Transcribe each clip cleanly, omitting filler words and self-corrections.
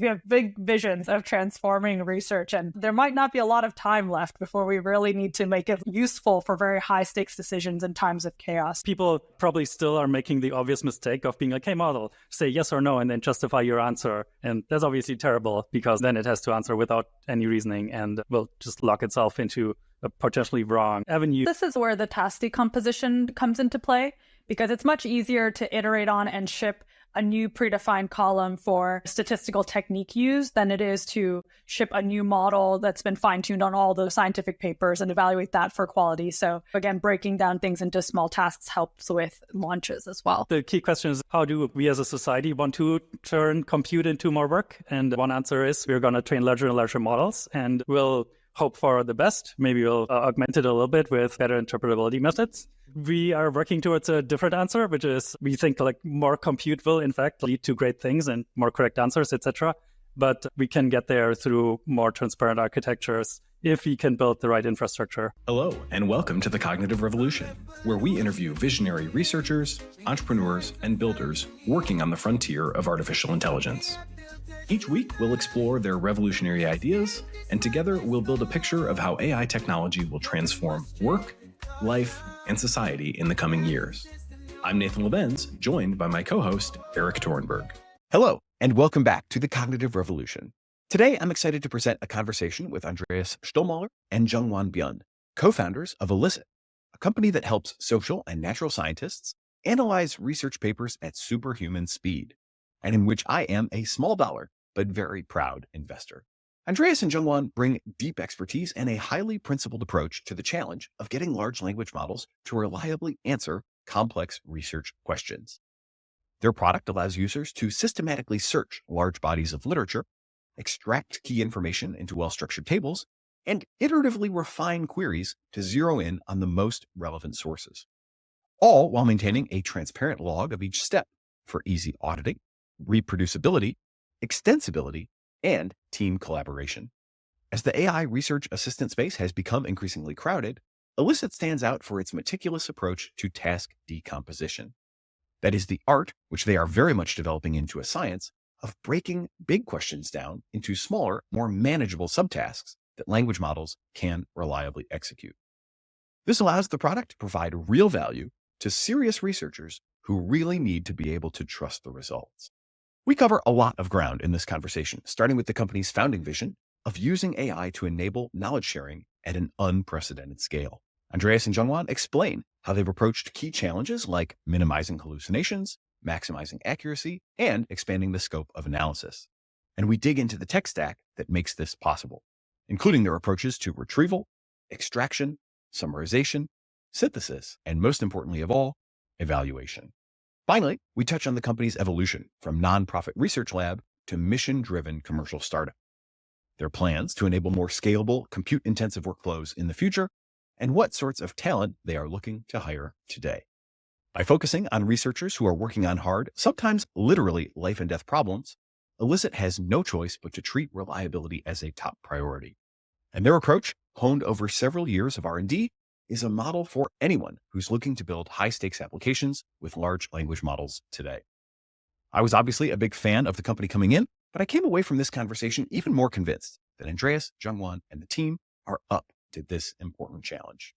We have big visions of transforming research, and there might not be a lot of time left before we really need to make it useful for very high stakes decisions in times of chaos. People probably still are making the obvious mistake of being like, hey, model, say yes or no, and then justify your answer. And that's obviously terrible because then it has to answer without any reasoning and will just lock itself into a potentially wrong avenue. This is where the task decomposition comes into play, because it's much easier to iterate on and ship a new predefined column for statistical technique use than it is to ship a new model that's been fine-tuned on all the scientific papers and evaluate that for quality. So again, breaking down things into small tasks helps with launches as well. The key question is, how do we as a society want to turn compute into more work? And one answer is we're going to train larger and larger models, and we'll hope for the best. Maybe we'll augment it a little bit with better interpretability methods. We are working towards a different answer, which is we think like more compute will in fact lead to great things and more correct answers, etc. But we can get there through more transparent architectures if we can build the right infrastructure. Hello, and welcome to the Cognitive Revolution, where we interview visionary researchers, entrepreneurs, and builders working on the frontier of artificial intelligence. Each week, we'll explore their revolutionary ideas, and together we'll build a picture of how AI technology will transform work, life, and society in the coming years. I'm Nathan Lebenz, joined by my co-host, Eric Tornberg. Hello, and welcome back to the Cognitive Revolution. Today, I'm excited to present a conversation with Andreas Stuhlmüller and Jungwon Byun, co-founders of Elicit, a company that helps social and natural scientists analyze research papers at superhuman speed, and in which I am a small dollar but very proud investor. Andreas and Jungwon bring deep expertise and a highly principled approach to the challenge of getting large language models to reliably answer complex research questions. Their product allows users to systematically search large bodies of literature, extract key information into well-structured tables, and iteratively refine queries to zero in on the most relevant sources, all while maintaining a transparent log of each step for easy auditing, reproducibility, extensibility, and team collaboration. As the AI research assistant space has become increasingly crowded, Elicit stands out for its meticulous approach to task decomposition. That is the art, which they are very much developing into a science, of breaking big questions down into smaller, more manageable subtasks that language models can reliably execute. This allows the product to provide real value to serious researchers who really need to be able to trust the results. We cover a lot of ground in this conversation, starting with the company's founding vision of using AI to enable knowledge sharing at an unprecedented scale. Andreas and Jungwon explain how they've approached key challenges like minimizing hallucinations, maximizing accuracy, and expanding the scope of analysis. And we dig into the tech stack that makes this possible, including their approaches to retrieval, extraction, summarization, synthesis, and most importantly of all, evaluation. Finally, we touch on the company's evolution from nonprofit research lab to mission-driven commercial startup, their plans to enable more scalable, compute-intensive workflows in the future, and what sorts of talent they are looking to hire today. By focusing on researchers who are working on hard, sometimes literally life and death problems, Elicit has no choice but to treat reliability as a top priority. And their approach, honed over several years of R&D, is a model for anyone who's looking to build high-stakes applications with large language models today. I was obviously a big fan of the company coming in, but I came away from this conversation even more convinced that Andreas, Jungwon, and the team are up to this important challenge.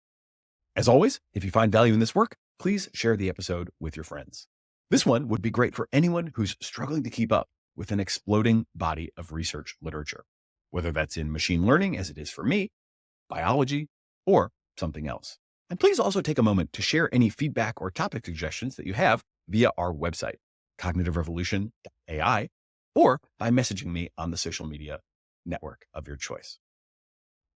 As always, if you find value in this work, please share the episode with your friends. This one would be great for anyone who's struggling to keep up with an exploding body of research literature, whether that's in machine learning, as it is for me, biology, or something else. And please also take a moment to share any feedback or topic suggestions that you have via our website, cognitiverevolution.ai, or by messaging me on the social media network of your choice.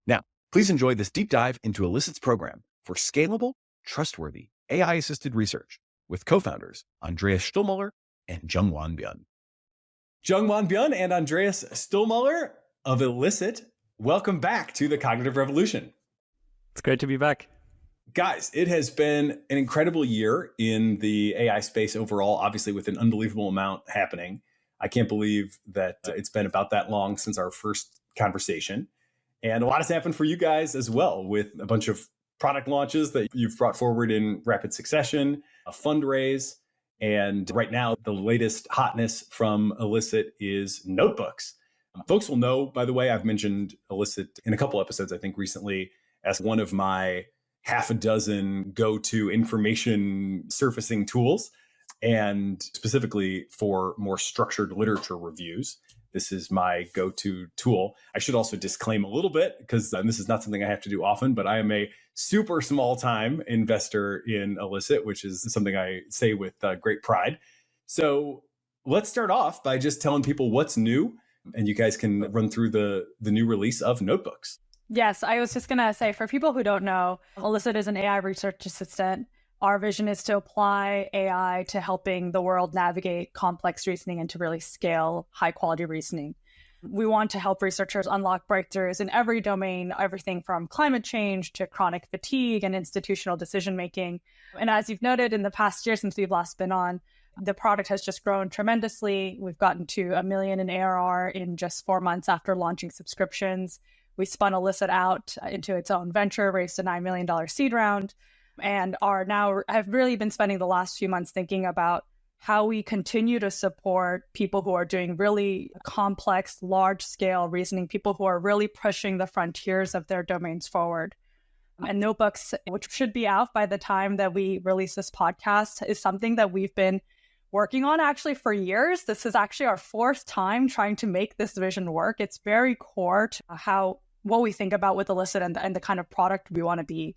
Now, please enjoy this deep dive into Elicit's program for scalable, trustworthy, AI-assisted research with co-founders Andreas Stuhlmüller and Jungwon Byun. Jungwon Byun and Andreas Stuhlmüller of Elicit, welcome back to the Cognitive Revolution. It's great to be back. Guys, it has been an incredible year in the AI space overall, obviously with an unbelievable amount happening. I can't believe that it's been about that long since our first conversation. And a lot has happened for you guys as well, with a bunch of product launches that you've brought forward in rapid succession, a fundraise, And right now, the latest hotness from Elicit is notebooks. Folks will know, by the way, I've mentioned Elicit in a couple episodes, I think recently, as one of my half a dozen go-to information surfacing tools, and specifically for more structured literature reviews. This is my go-to tool. I should also disclaim a little bit, because this is not something I have to do often, but I am a super small time investor in Elicit, which is something I say with great pride. So let's start off by just telling people what's new, and you guys can run through the new release of notebooks. Yes, I was just going to say, for people who don't know, Elicit is an AI research assistant. Our vision is to apply AI to helping the world navigate complex reasoning and to really scale high quality reasoning. We want to help researchers unlock breakthroughs in every domain, everything from climate change to chronic fatigue and institutional decision making. And as you've noted, in the past year since we've last been on, the product has just grown tremendously. We've gotten to $1 million in ARR in just 4 months after launching subscriptions. We spun Elicit out into its own venture, raised a $9 million seed round, and have really been spending the last few months thinking about how we continue to support people who are doing really complex, large-scale reasoning, people who are really pushing the frontiers of their domains forward. And notebooks, which should be out by the time that we release this podcast, is something that we've been working on actually for years. This is actually our 4th time trying to make this vision work. It's very core to what we think about with Elicit and the kind of product we want to be.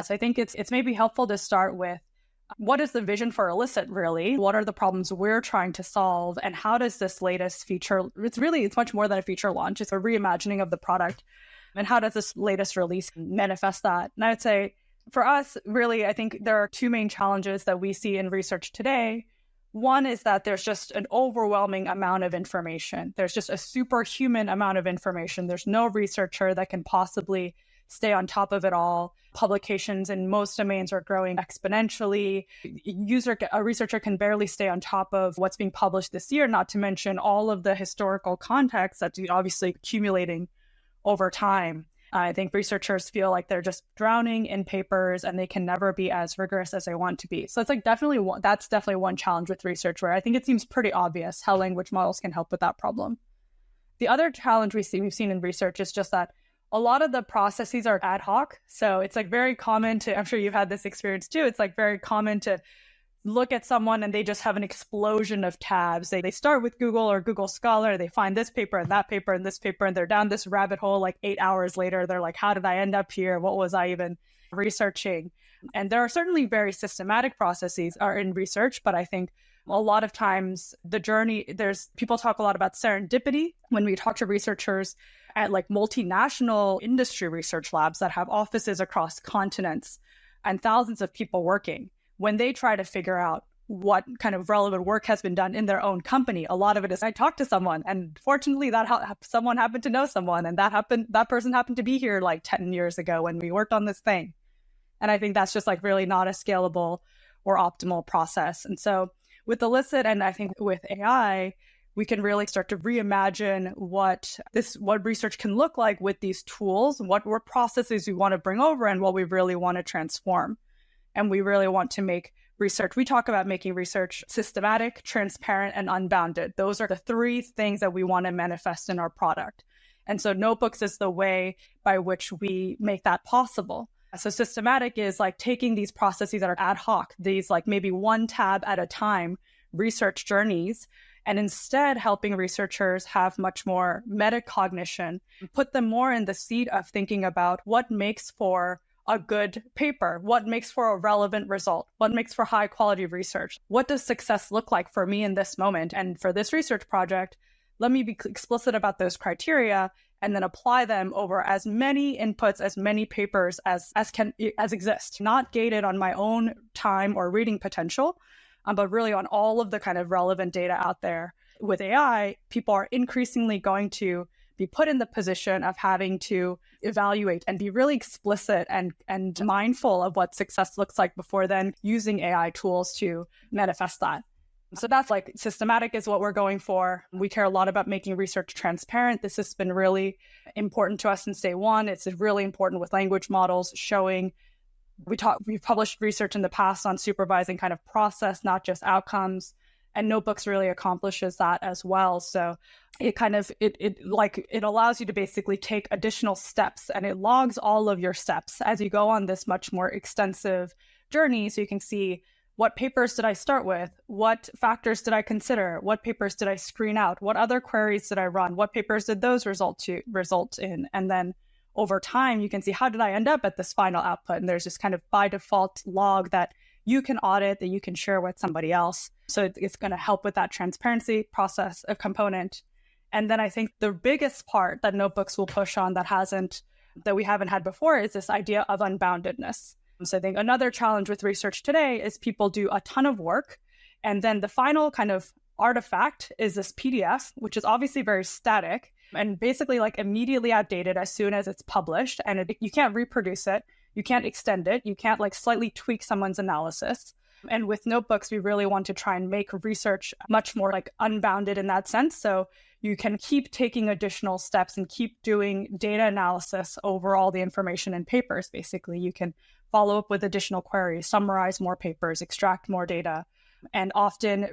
So I think it's maybe helpful to start with what is the vision for Elicit really? What are the problems we're trying to solve? And how does this latest feature, it's much more than a feature launch. It's a reimagining of the product. And how does this latest release manifest that? And I would say for us, really, I think there are 2 main challenges that we see in research today. One is that there's just an overwhelming amount of information. There's just a superhuman amount of information. There's no researcher that can possibly stay on top of it all. Publications in most domains are growing exponentially. A researcher can barely stay on top of what's being published this year, not to mention all of the historical context that's obviously accumulating over time. I think researchers feel like they're just drowning in papers and they can never be as rigorous as they want to be. So it's like that's definitely one challenge with research, where I think it seems pretty obvious how language models can help with that problem. The other challenge we've seen in research is just that a lot of the processes are ad hoc. So it's like very common I'm sure you've had this experience too. It's like very common to look at someone and they just have an explosion of tabs. They start with Google or Google Scholar, they find this paper and that paper and this paper, and they're down this rabbit hole like 8 hours later. They're like, how did I end up here? What was I even researching? And there are certainly very systematic processes are in research, but I think a lot of times the journey, people talk a lot about serendipity when we talk to researchers at like multinational industry research labs that have offices across continents and thousands of people working. When they try to figure out what kind of relevant work has been done in their own company, a lot of it is I talked to someone, and fortunately that someone happened to know someone, and that person happened to be here like 10 years ago when we worked on this thing. And I think that's just like really not a scalable or optimal process. And so with Elicit, and I think with AI, we can really start to reimagine what research can look like with these tools, what processes we want to bring over and what we really want to transform. And we really want to make research. We talk about making research systematic, transparent, and unbounded. Those are the 3 things that we want to manifest in our product. And so notebooks is the way by which we make that possible. So systematic is like taking these processes that are ad hoc, these like maybe 1 tab at a time research journeys, and instead helping researchers have much more metacognition, put them more in the seat of thinking about what makes for a good paper, what makes for a relevant result, what makes for high quality research, what does success look like for me in this moment? And for this research project, let me be explicit about those criteria and then apply them over as many inputs, as many papers as exist, not gated on my own time or reading potential, but really on all of the kind of relevant data out there. With AI, people are increasingly going to be put in the position of having to evaluate and be really explicit and mindful of what success looks like before then using AI tools to manifest that. So that's like systematic is what we're going for. We care a lot about making research transparent. This has been really important to us since day one. It's really important with language models showing We've published research in the past on supervising kind of process, not just outcomes. And Notebooks really accomplishes that as well. So it allows you to basically take additional steps, and it logs all of your steps as you go on this much more extensive journey. So you can see, what papers did I start with? What factors did I consider? What papers did I screen out? What other queries did I run? What papers did those result in? And then over time, you can see, how did I end up at this final output? And there's this kind of by default log that you can audit, that you can share with somebody else. So it's going to help with that transparency process of component. And then I think the biggest part that Notebooks will push on that we haven't had before is this idea of unboundedness. So I think another challenge with research today is people do a ton of work, and then the final kind of artifact is this PDF, which is obviously very static and basically like immediately outdated as soon as it's published. And you can't reproduce it. You can't extend it. You can't like slightly tweak someone's analysis. And with Notebooks, we really want to try and make research much more like unbounded in that sense. So you can keep taking additional steps and keep doing data analysis over all the information in papers. Basically, you can follow up with additional queries, summarize more papers, extract more data. And often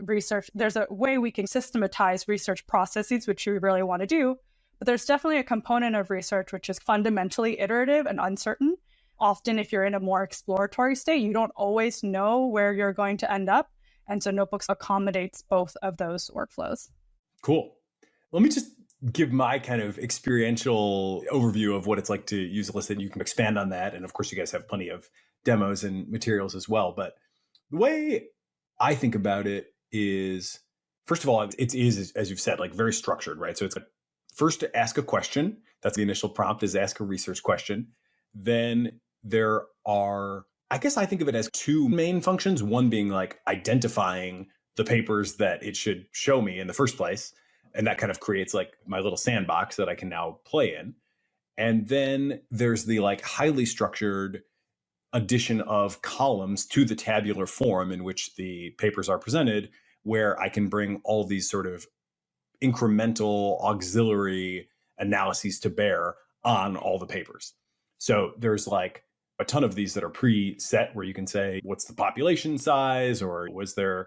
there's a way we can systematize research processes, which we really want to do. But there's definitely a component of research which is fundamentally iterative and uncertain. Often, if you're in a more exploratory state, you don't always know where you're going to end up. And so Notebooks accommodates both of those workflows. Cool. Let me just give my kind of experiential overview of what it's like to use Elicit. You can expand on that. And of course, you guys have plenty of demos and materials as well. But the way I think about it is, first of all, it is, as you've said, like very structured, right? So it's like, first to ask a question. That's the initial prompt, is ask a research question. Then there are, I guess I think of it as two main functions. One being like identifying the papers that it should show me in the first place. And that kind of creates like my little sandbox that I can now play in. And then there's the like highly structured addition of columns to the tabular form in which the papers are presented, where I can bring all these sort of incremental auxiliary analyses to bear on all the papers. So there's like a ton of these that are preset, where you can say, what's the population size, or was the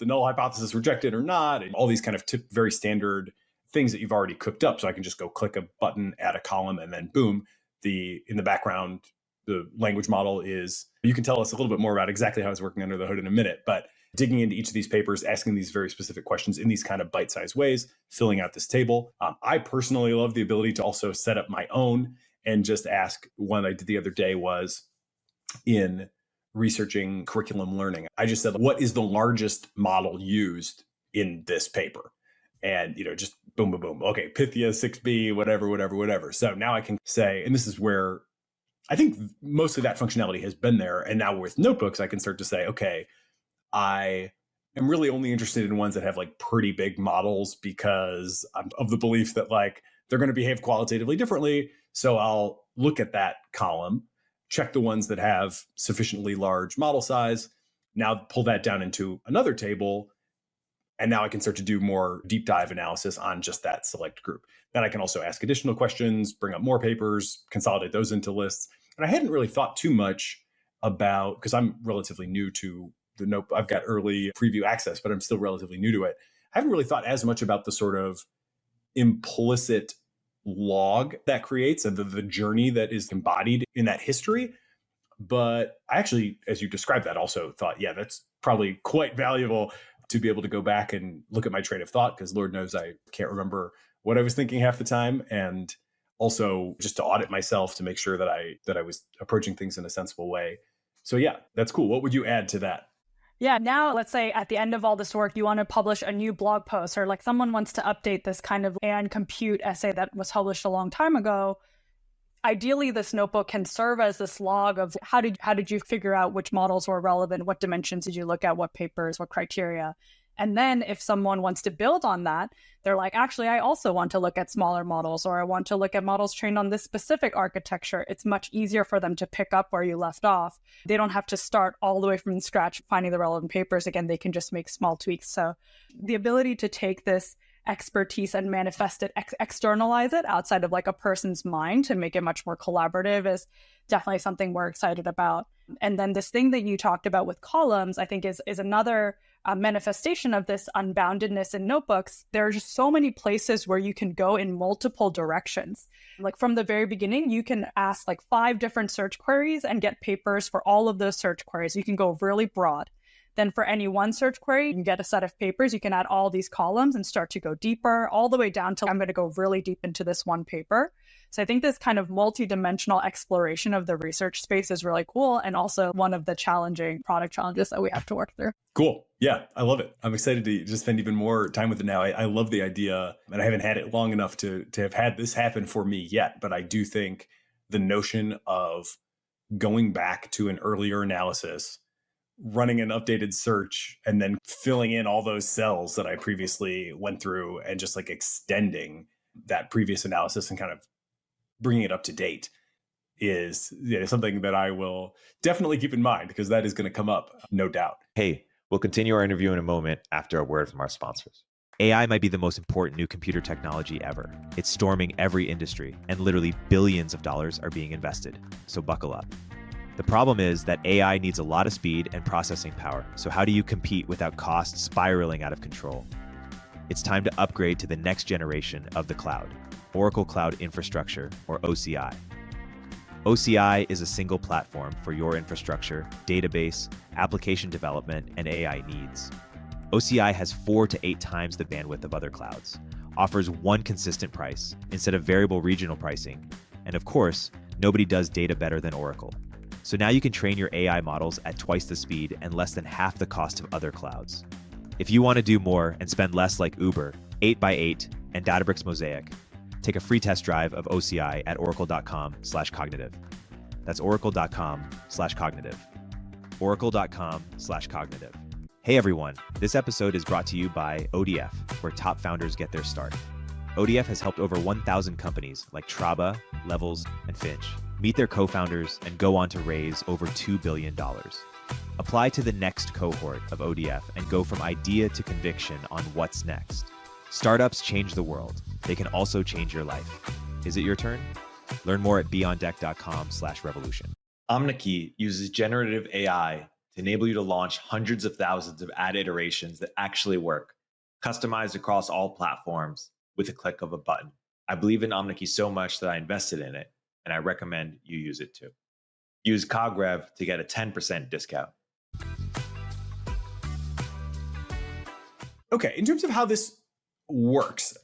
null hypothesis rejected or not? And all these kind of very standard things that you've already cooked up. So I can just go click a button, add a column, and then boom, in the background, the language model is, you can tell us a little bit more about exactly how it's working under the hood in a minute, but digging into each of these papers, asking these very specific questions in these kind of bite-sized ways, filling out this table. I personally love the ability to also set up my own and just ask. One I did the other day was in researching curriculum learning. I just said, what is the largest model used in this paper? And, just boom, boom, boom. Okay, Pythia 6b, whatever. So now I can say, and this is where I think most of that functionality has been there. And now with Notebooks, I can start to say, okay, I am really only interested in ones that have like pretty big models, because I'm of the belief that like they're going to behave qualitatively differently. So I'll look at that column, check the ones that have sufficiently large model size, now pull that down into another table. And now I can start to do more deep dive analysis on just that select group. Then I can also ask additional questions, bring up more papers, consolidate those into lists. And I hadn't really thought too much about, because I'm relatively new to the Notebook. I've got early preview access, but I'm still relatively new to it. I haven't really thought as much about the sort of implicit log that creates and the journey that is embodied in that history. But I actually, as you described that, also thought, yeah, that's probably quite valuable to be able to go back and look at my train of thought, because Lord knows I can't remember what I was thinking half the time. And also just to audit myself to make sure that I was approaching things in a sensible way. So yeah, that's cool. What would you add to that? Yeah, now let's say at the end of all this work, you want to publish a new blog post, or like someone wants to update this kind of AI and compute essay that was published a long time ago. Ideally, this notebook can serve as this log of how did you figure out which models were relevant, what dimensions did you look at, what papers, what criteria. And then if someone wants to build on that, they're like, actually, I also want to look at smaller models, or I want to look at models trained on this specific architecture. It's much easier for them to pick up where you left off. They don't have to start all the way from scratch finding the relevant papers. Again, they can just make small tweaks. So the ability to take this expertise and manifest it, externalize it outside of like a person's mind to make it much more collaborative is definitely something we're excited about. And then this thing that you talked about with columns, I think is another manifestation of this unboundedness in notebooks. There are just so many places where you can go in multiple directions. Like from the very beginning, you can ask like 5 different search queries and get papers for all of those search queries. You can go really broad. Then for any one search query, you can get a set of papers. You can add all these columns and start to go deeper, all the way down to I'm going to go really deep into this one paper. So I think this kind of multi-dimensional exploration of the research space is really cool, and also one of the challenging product challenges that we have to work through. Cool. Yeah, I love it. I'm excited to just spend even more time with it now. I love the idea, and I haven't had it long enough to have had this happen for me yet, but I do think the notion of going back to an earlier analysis, running an updated search, and then filling in all those cells that I previously went through and just like extending that previous analysis and kind of bringing it up to date is something that I will definitely keep in mind, because that is going to come up, no doubt. Hey, we'll continue our interview in a moment after a word from our sponsors. AI might be the most important new computer technology ever. It's storming every industry, and literally billions of dollars are being invested. So buckle up. The problem is that AI needs a lot of speed and processing power. So how do you compete without costs spiraling out of control? It's time to upgrade to the next generation of the cloud, Oracle Cloud Infrastructure, or OCI. OCI is a single platform for your infrastructure, database, application development, and AI needs. OCI has 4 to 8 times the bandwidth of other clouds, offers one consistent price instead of variable regional pricing, and of course, nobody does data better than Oracle. So now you can train your AI models at twice the speed and less than half the cost of other clouds. If you want to do more and spend less like Uber, 8x8, and Databricks Mosaic, take a free test drive of OCI at oracle.com/cognitive. That's oracle.com/cognitive. Oracle.com/cognitive. Hey everyone, this episode is brought to you by ODF, where top founders get their start. ODF has helped over 1,000 companies like Traba, Levels, and Finch meet their co-founders and go on to raise over $2 billion. Apply to the next cohort of ODF and go from idea to conviction on what's next. Startups change the world. They can also change your life. Is it your turn? Learn more at beondeck.com/revolution. Omneky uses generative AI to enable you to launch hundreds of thousands of ad iterations that actually work, customized across all platforms with a click of a button. I believe in Omneky so much that I invested in it, and I recommend you use it too. Use CogRev to get a 10% discount. Okay, in terms of how this works,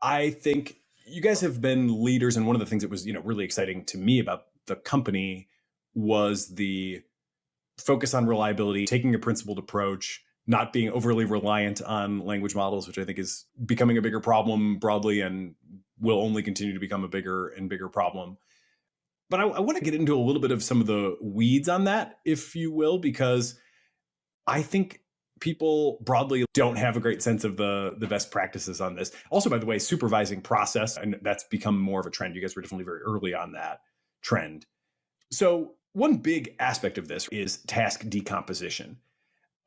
I think you guys have been leaders, and one of the things that was really exciting to me about the company was the focus on reliability, taking a principled approach, not being overly reliant on language models, which I think is becoming a bigger problem broadly and will only continue to become a bigger and bigger problem. But I want to get into a little bit of some of the weeds on that, if you will, because I think people broadly don't have a great sense of the best practices on this. Also, by the way, supervising process, and that's become more of a trend. You guys were definitely very early on that trend. So one big aspect of this is task decomposition.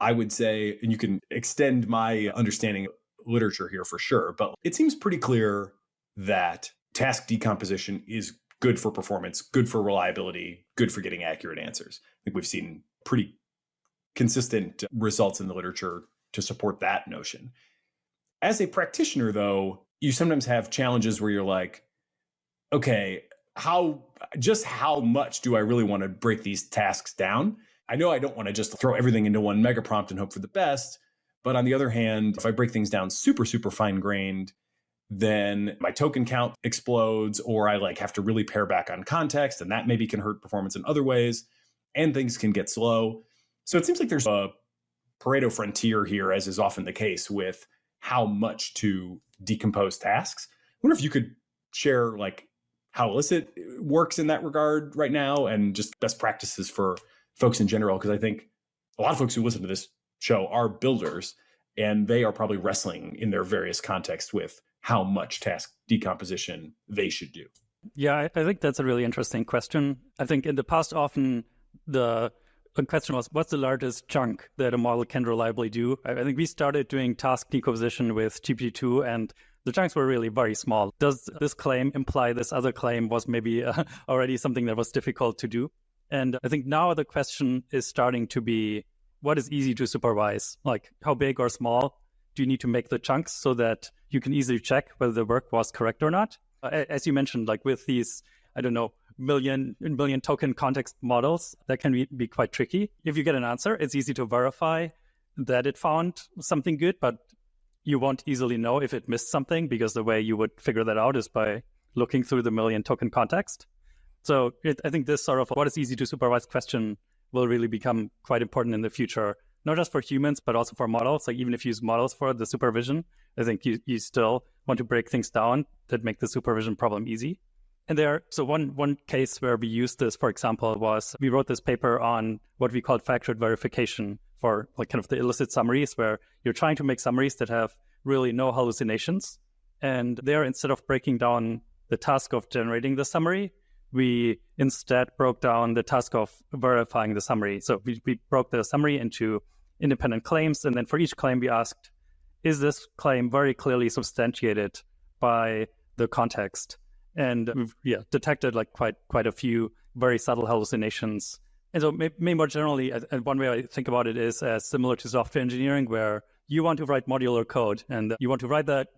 I would say, and you can extend my understanding of literature here for sure, but it seems pretty clear that task decomposition is good for performance, good for reliability, good for getting accurate answers. I think we've seen pretty consistent results in the literature to support that notion. As a practitioner, though, you sometimes have challenges where you're like, okay, how much do I really want to break these tasks down? I know I don't want to just throw everything into one mega prompt and hope for the best. But on the other hand, if I break things down super, super fine-grained, then my token count explodes, or I have to really pare back on context, and that maybe can hurt performance in other ways, and things can get slow. So it seems like there's a Pareto frontier here, as is often the case with how much to decompose tasks. I wonder if you could share how Elicit works in that regard right now, and just best practices for folks in general, because I think a lot of folks who listen to this show are builders, and they are probably wrestling in their various contexts with how much task decomposition they should do. Yeah, I think that's a really interesting question. I think in the past, often the the question was, what's the largest chunk that a model can reliably do? I think we started doing task decomposition with GPT-2, and the chunks were really very small. Does this claim imply this other claim was maybe already something that was difficult to do? And I think now the question is starting to be, what is easy to supervise? Like, how big or small do you need to make the chunks so that you can easily check whether the work was correct or not? As you mentioned, like with these, I don't know, million token context models, that can be quite tricky. If you get an answer, it's easy to verify that it found something good, but you won't easily know if it missed something, because the way you would figure that out is by looking through the million token context. So I think this sort of what is easy to supervise question will really become quite important in the future, not just for humans, but also for models. Like even if you use models for the supervision, I think you still want to break things down that make the supervision problem easy. And so one case where we used this, for example, was we wrote this paper on what we called factored verification for like kind of the illicit summaries, where you're trying to make summaries that have really no hallucinations. And there, instead of breaking down the task of generating the summary, we instead broke down the task of verifying the summary. So we broke the summary into independent claims. And then for each claim, we asked, is this claim very clearly substantiated by the context? And we've detected like quite a few very subtle hallucinations. And so maybe more generally, one way I think about it is as similar to software engineering, where you want to write modular code, and you want to write that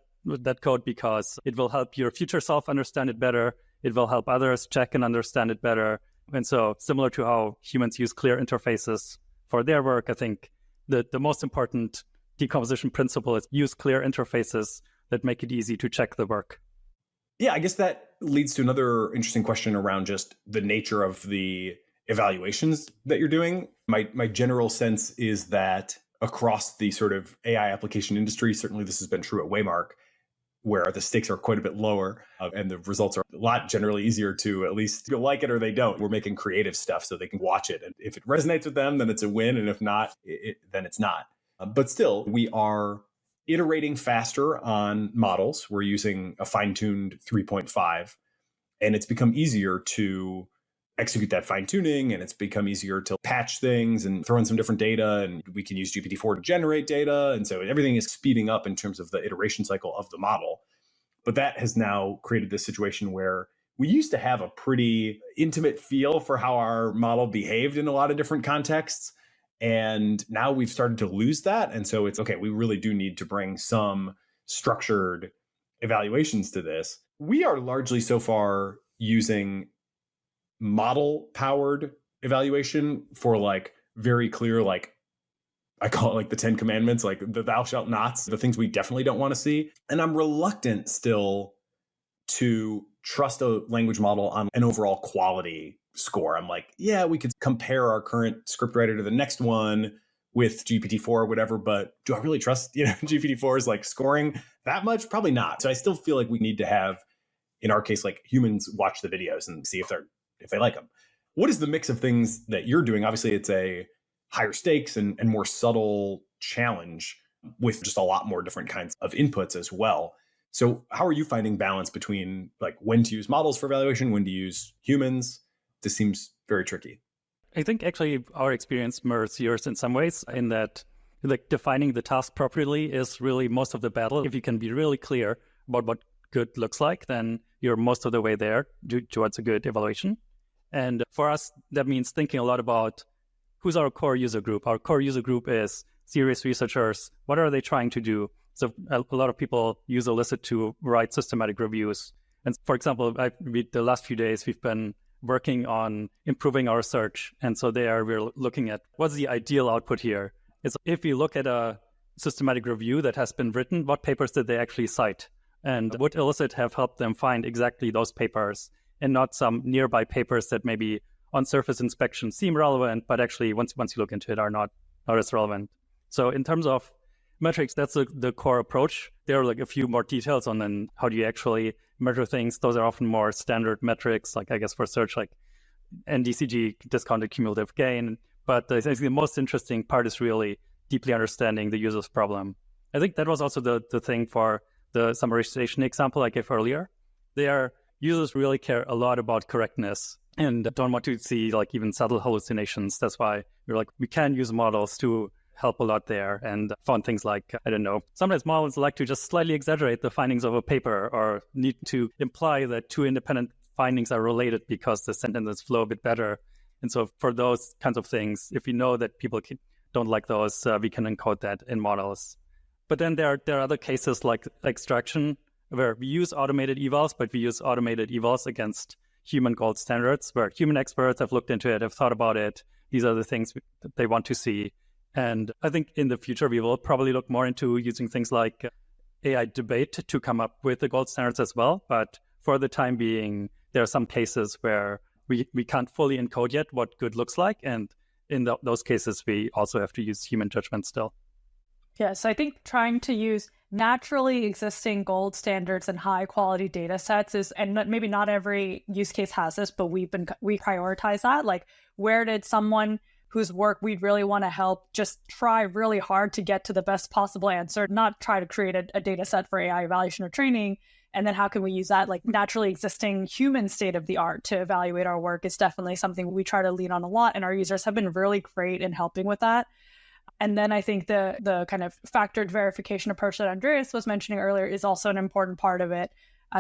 code because it will help your future self understand it better. It will help others check and understand it better. And so similar to how humans use clear interfaces for their work, I think the most important decomposition principle is use clear interfaces that make it easy to check the work. Yeah, I guess that leads to another interesting question around just the nature of the evaluations that you're doing. My general sense is that across the sort of AI application industry, certainly this has been true at Waymark, where the stakes are quite a bit lower and the results are a lot generally easier to at least like it or they don't. We're making creative stuff so they can watch it. And if it resonates with them, then it's a win. And if not, then it's not. But still, we are iterating faster on models. We're using a fine-tuned 3.5, and it's become easier to execute that fine-tuning, and it's become easier to patch things and throw in some different data, and we can use GPT-4 to generate data. And so everything is speeding up in terms of the iteration cycle of the model. But that has now created this situation where we used to have a pretty intimate feel for how our model behaved in a lot of different contexts. And now we've started to lose that. And so it's okay, we really do need to bring some structured evaluations to this. We are largely so far using model-powered evaluation for like very clear, like I call it like the 10 commandments, like the thou shalt nots, the things we definitely don't want to see. And I'm reluctant still to trust a language model on an overall quality score. I'm like, yeah, we could compare our current scriptwriter to the next one with GPT-4 or whatever, but do I really trust, GPT-4's like scoring that much? Probably not. So I still feel like we need to have, in our case, like humans watch the videos and see if they like them. What is the mix of things that you're doing? Obviously, it's a higher stakes and more subtle challenge with just a lot more different kinds of inputs as well. So how are you finding balance between like when to use models for evaluation, when to use humans? This seems very tricky. I think actually our experience mirrors yours in some ways, in that like defining the task properly is really most of the battle. If you can be really clear about what good looks like, then you're most of the way there towards a good evaluation. And for us, that means thinking a lot about who's our core user group. Our core user group is serious researchers. What are they trying to do? So a lot of people use Elicit to write systematic reviews. And for example, the last few days, we've been working on improving our search. And so we're looking at what's the ideal output here. It's if we look at a systematic review that has been written, what papers did they actually cite? And would Elicit have helped them find exactly those papers and not some nearby papers that maybe on surface inspection seem relevant, but actually once you look into it are not as relevant. So in terms of metrics, that's the core approach. There are like a few more details on then how do you actually measure things. Those are often more standard metrics, like I guess for search, like NDCG, discounted cumulative gain. But I think the most interesting part is really deeply understanding the user's problem. I think that was also the thing for the summarization example I gave earlier. Users really care a lot about correctness and don't want to see like even subtle hallucinations. That's why we're like, we can use models to help a lot there, and found things like, I don't know, sometimes models like to just slightly exaggerate the findings of a paper or need to imply that two independent findings are related because the sentences flow a bit better. And so for those kinds of things, if we know that people don't like those, we can encode that in models. But then there are other cases like extraction, where we use automated evals, but we use automated evals against human gold standards, where human experts have looked into it, have thought about it. These are the things that they want to see. And I think in the future, we will probably look more into using things like AI debate to come up with the gold standards as well. But for the time being, there are some cases where we can't fully encode yet what good looks like. And in those cases, we also have to use human judgment still. Yeah, so I think trying to use naturally existing gold standards and high quality data sets is, and maybe not every use case has this, but we prioritize that. Like, where did someone whose work we really want to help just try really hard to get to the best possible answer, not try to create a data set for AI evaluation or training? And then how can we use that like naturally existing human state of the art to evaluate our work is definitely something we try to lean on a lot. And our users have been really great in helping with that. And then I think the kind of factored verification approach that Andreas was mentioning earlier is also an important part of it.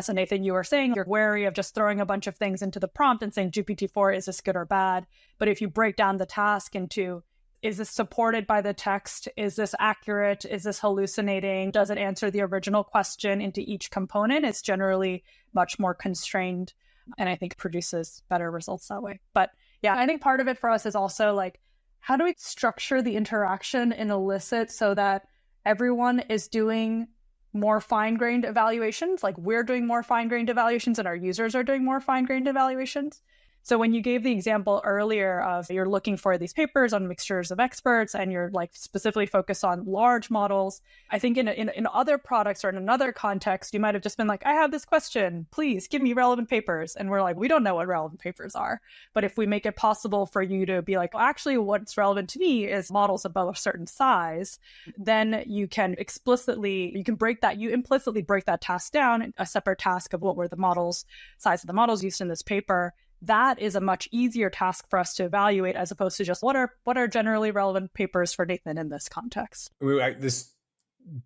So Nathan, you were saying you're wary of just throwing a bunch of things into the prompt and saying GPT-4, is this good or bad? But if you break down the task into, is this supported by the text? Is this accurate? Is this hallucinating? Does it answer the original question into each component? It's generally much more constrained, and I think produces better results that way. But yeah, I think part of it for us is also like, how do we structure the interaction in Elicit so that everyone is doing more fine-grained evaluations? Like, we're doing more fine-grained evaluations and our users are doing more fine-grained evaluations. So when you gave the example earlier of you're looking for these papers on mixtures of experts and you're like specifically focused on large models, I think in other products or in another context, you might have just been like, I have this question, please give me relevant papers. And we're like, we don't know what relevant papers are. But if we make it possible for you to be like, well, actually, what's relevant to me is models above a certain size, then you can implicitly break that task down, a separate task of what were the models, size of the models used in this paper. That is a much easier task for us to evaluate as opposed to just what are generally relevant papers for Nathan in this context. This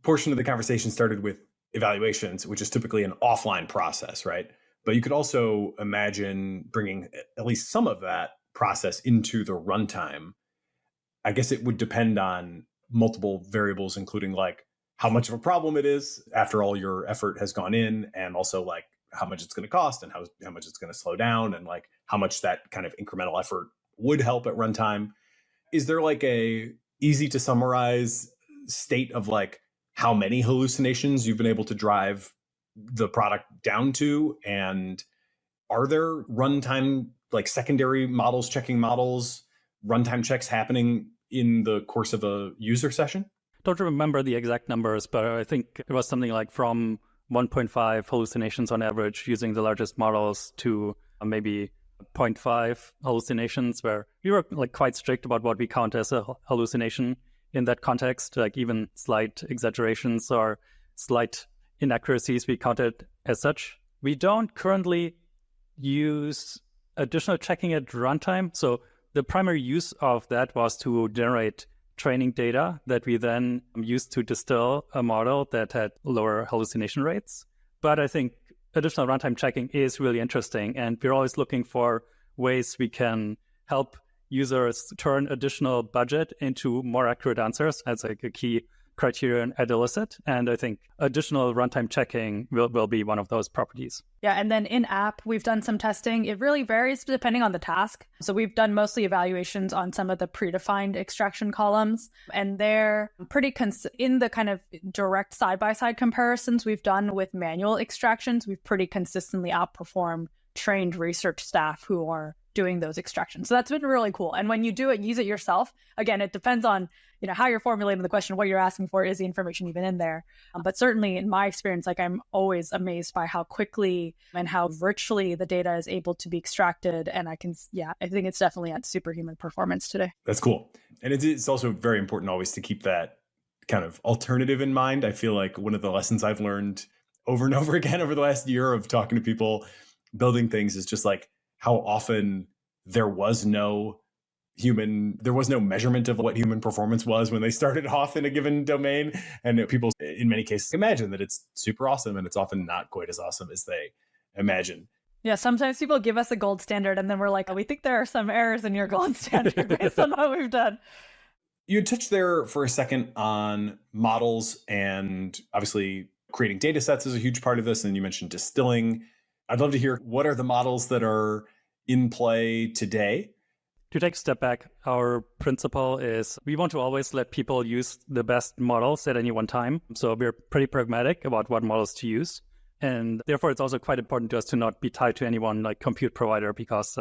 portion of the conversation started with evaluations, which is typically an offline process, right? But you could also imagine bringing at least some of that process into the runtime. I guess it would depend on multiple variables, including like how much of a problem it is after all your effort has gone in, and also like how much it's going to cost and how much it's going to slow down, and like how much that kind of incremental effort would help at runtime. Is there like a easy to summarize state of like how many hallucinations you've been able to drive the product down to? And are there runtime, like secondary models, checking models, runtime checks happening in the course of a user session? Don't remember the exact numbers, but I think it was something like from 1.5 hallucinations on average using the largest models to maybe 0.5 hallucinations, where we were like quite strict about what we count as a hallucination in that context. Like even slight exaggerations or slight inaccuracies we counted as such. We don't currently use additional checking at runtime. So the primary use of that was to generate training data that we then used to distill a model that had lower hallucination rates. But I think additional runtime checking is really interesting, and we're always looking for ways we can help users turn additional budget into more accurate answers. That's like a key criterion at Elicit. And I think additional runtime checking will be one of those properties. Yeah, and then in-app, we've done some testing. It really varies depending on the task. So we've done mostly evaluations on some of the predefined extraction columns, and they're pretty in the kind of direct side-by-side comparisons we've done with manual extractions, we've pretty consistently outperformed trained research staff who are doing those extractions. So that's been really cool. And when you do it, use it yourself. Again, it depends on how you're formulating the question, what you're asking for, is the information even in there? But certainly in my experience, like I'm always amazed by how quickly and how virtually the data is able to be extracted. And I think it's definitely at superhuman performance today. That's cool. And it's also very important always to keep that kind of alternative in mind. I feel like one of the lessons I've learned over and over again over the last year of talking to people building things is just like, how often there was no measurement of what human performance was when they started off in a given domain. And people, in many cases, imagine that it's super awesome, and it's often not quite as awesome as they imagine. Yeah, sometimes people give us a gold standard and then we're like, oh, we think there are some errors in your gold standard based on what we've done. You touched there for a second on models, and obviously creating data sets is a huge part of this. And you mentioned distilling. I'd love to hear, what are the models that are in play today? To take a step back, our principle is we want to always let people use the best models at any one time. So we're pretty pragmatic about what models to use. And therefore, it's also quite important to us to not be tied to any one like compute provider, because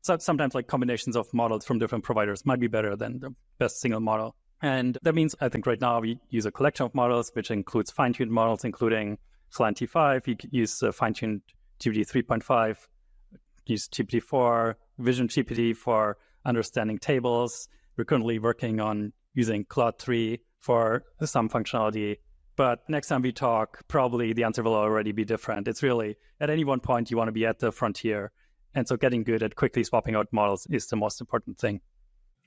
sometimes like combinations of models from different providers might be better than the best single model. And that means I think right now we use a collection of models, which includes fine-tuned models, including Flan T5. You could use fine-tuned GPT 3.5, use GPT-4, Vision GPT for understanding tables. We're currently working on using Claude 3 for some functionality. But next time we talk, probably the answer will already be different. It's really, at any one point, you want to be at the frontier. And so getting good at quickly swapping out models is the most important thing.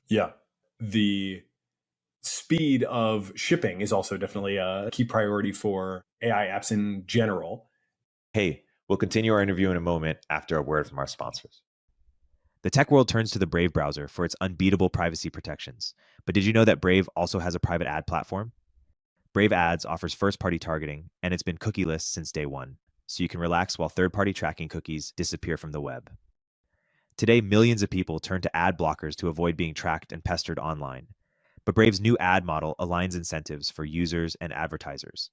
Yeah. The speed of shipping is also definitely a key priority for AI apps in general. Hey, we'll continue our interview in a moment after a word from our sponsors. The tech world turns to the Brave browser for its unbeatable privacy protections. But did you know that Brave also has a private ad platform? Brave Ads offers first-party targeting, and it's been cookieless since day one, so you can relax while third-party tracking cookies disappear from the web. Today, millions of people turn to ad blockers to avoid being tracked and pestered online. But Brave's new ad model aligns incentives for users and advertisers.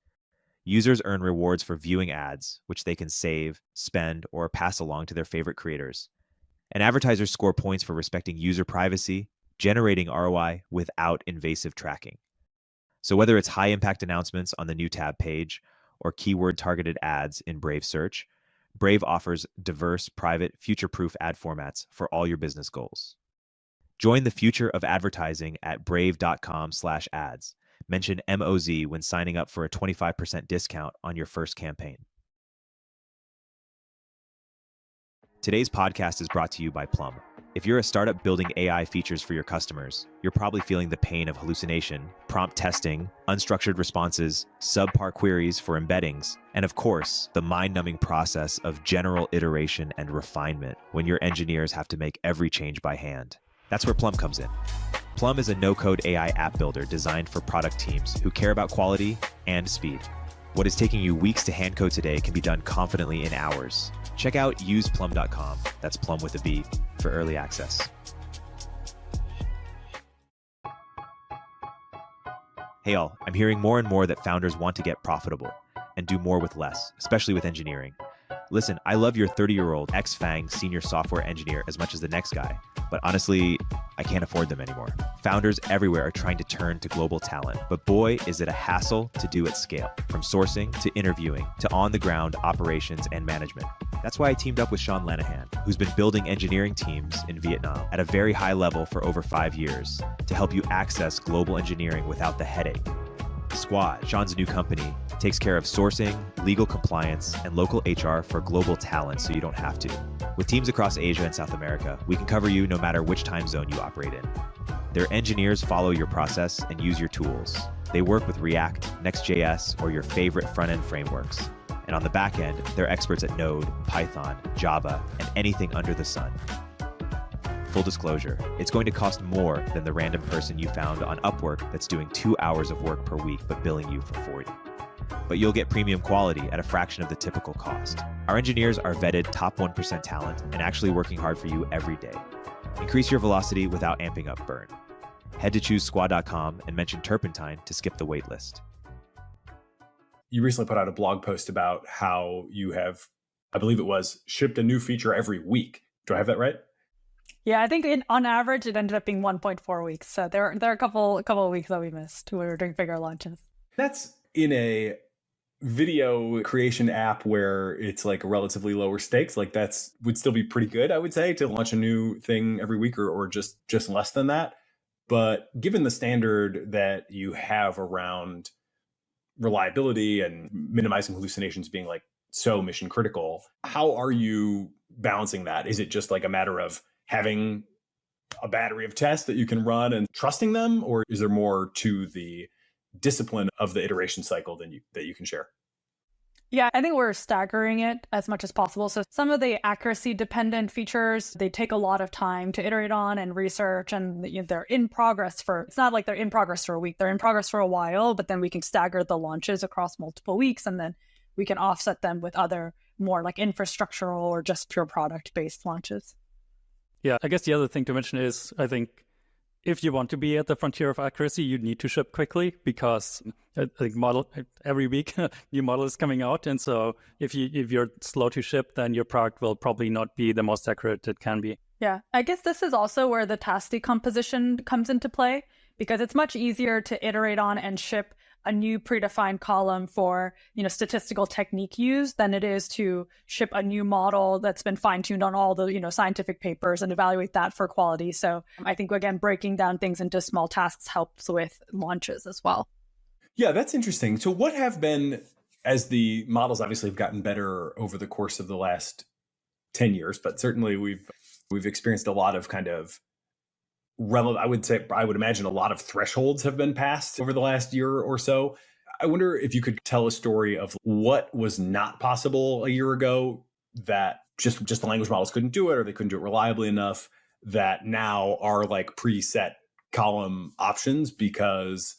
Users earn rewards for viewing ads, which they can save, spend, or pass along to their favorite creators. And advertisers score points for respecting user privacy, generating ROI without invasive tracking. So whether it's high-impact announcements on the new tab page or keyword-targeted ads in Brave Search, Brave offers diverse, private, future-proof ad formats for all your business goals. Join the future of advertising at brave.com/ads. Mention MOZ when signing up for a 25% discount on your first campaign. Today's podcast is brought to you by Plumb. If you're a startup building AI features for your customers, you're probably feeling the pain of hallucination, prompt testing, unstructured responses, subpar queries for embeddings, and of course, the mind-numbing process of general iteration and refinement when your engineers have to make every change by hand. That's where Plumb comes in. Plumb is a no-code AI app builder designed for product teams who care about quality and speed. What is taking you weeks to hand code today can be done confidently in hours. Check out useplum.com, that's Plum with a B, for early access. Hey all, I'm hearing more and more that founders want to get profitable and do more with less, especially with engineering. Listen, I love your 30-year-old ex-FANG senior software engineer as much as the next guy, but honestly, I can't afford them anymore. Founders everywhere are trying to turn to global talent, but boy, is it a hassle to do at scale, from sourcing to interviewing to on-the-ground operations and management. That's why I teamed up with Sean Lanahan, who's been building engineering teams in Vietnam at a very high level for over 5 years to help you access global engineering without the headache. Squad, Sean's new company, takes care of sourcing, legal compliance, and local HR for global talent so you don't have to. With teams across Asia and South America, we can cover you no matter which time zone you operate in. Their engineers follow your process and use your tools. They work with React, Next.js, or your favorite front-end frameworks. And on the back end, they're experts at Node, Python, Java, and anything under the sun. Full disclosure, it's going to cost more than the random person you found on Upwork that's doing 2 hours of work per week but billing you for 40. But you'll get premium quality at a fraction of the typical cost. Our engineers are vetted top 1% talent and actually working hard for you every day. Increase your velocity without amping up burn. Head to choosesquad.com and mention Turpentine to skip the waitlist. You recently put out a blog post about how you have, I believe it was, shipped a new feature every week. Do I have that right? Yeah, I think on average, it ended up being 1.4 weeks. So there are a couple of weeks that we missed when we were doing bigger launches. That's in a video creation app where it's like relatively lower stakes. Like would still be pretty good, I would say, to launch a new thing every week or just less than that. But given the standard that you have around reliability and minimizing hallucinations being like so mission critical. How are you balancing that? Is it just like a matter of having a battery of tests that you can run and trusting them? Or is there more to the discipline of the iteration cycle that you can share? Yeah, I think we're staggering it as much as possible. So some of the accuracy dependent features, they take a lot of time to iterate on and research, and they're in progress it's not like they're in progress for a week, they're in progress for a while, but then we can stagger the launches across multiple weeks, and then we can offset them with other more like infrastructural or just pure product based launches. Yeah, I guess the other thing to mention is, I think if you want to be at the frontier of accuracy, you need to ship quickly, because I think every week new model is coming out, and so if you're slow to ship, then your product will probably not be the most accurate it can be. Yeah, I guess this is also where the task decomposition comes into play, because it's much easier to iterate on and ship a new predefined column for statistical technique use than it is to ship a new model that's been fine-tuned on all the scientific papers and evaluate that for quality. So I think, again, breaking down things into small tasks helps with launches as well. Yeah, that's interesting. So what have been, as the models obviously have gotten better over the course of the last 10 years, but certainly we've experienced a lot of kind of I would imagine a lot of thresholds have been passed over the last year or so. I wonder if you could tell a story of what was not possible a year ago, that just the language models couldn't do it, or they couldn't do it reliably enough, that now are like preset column options because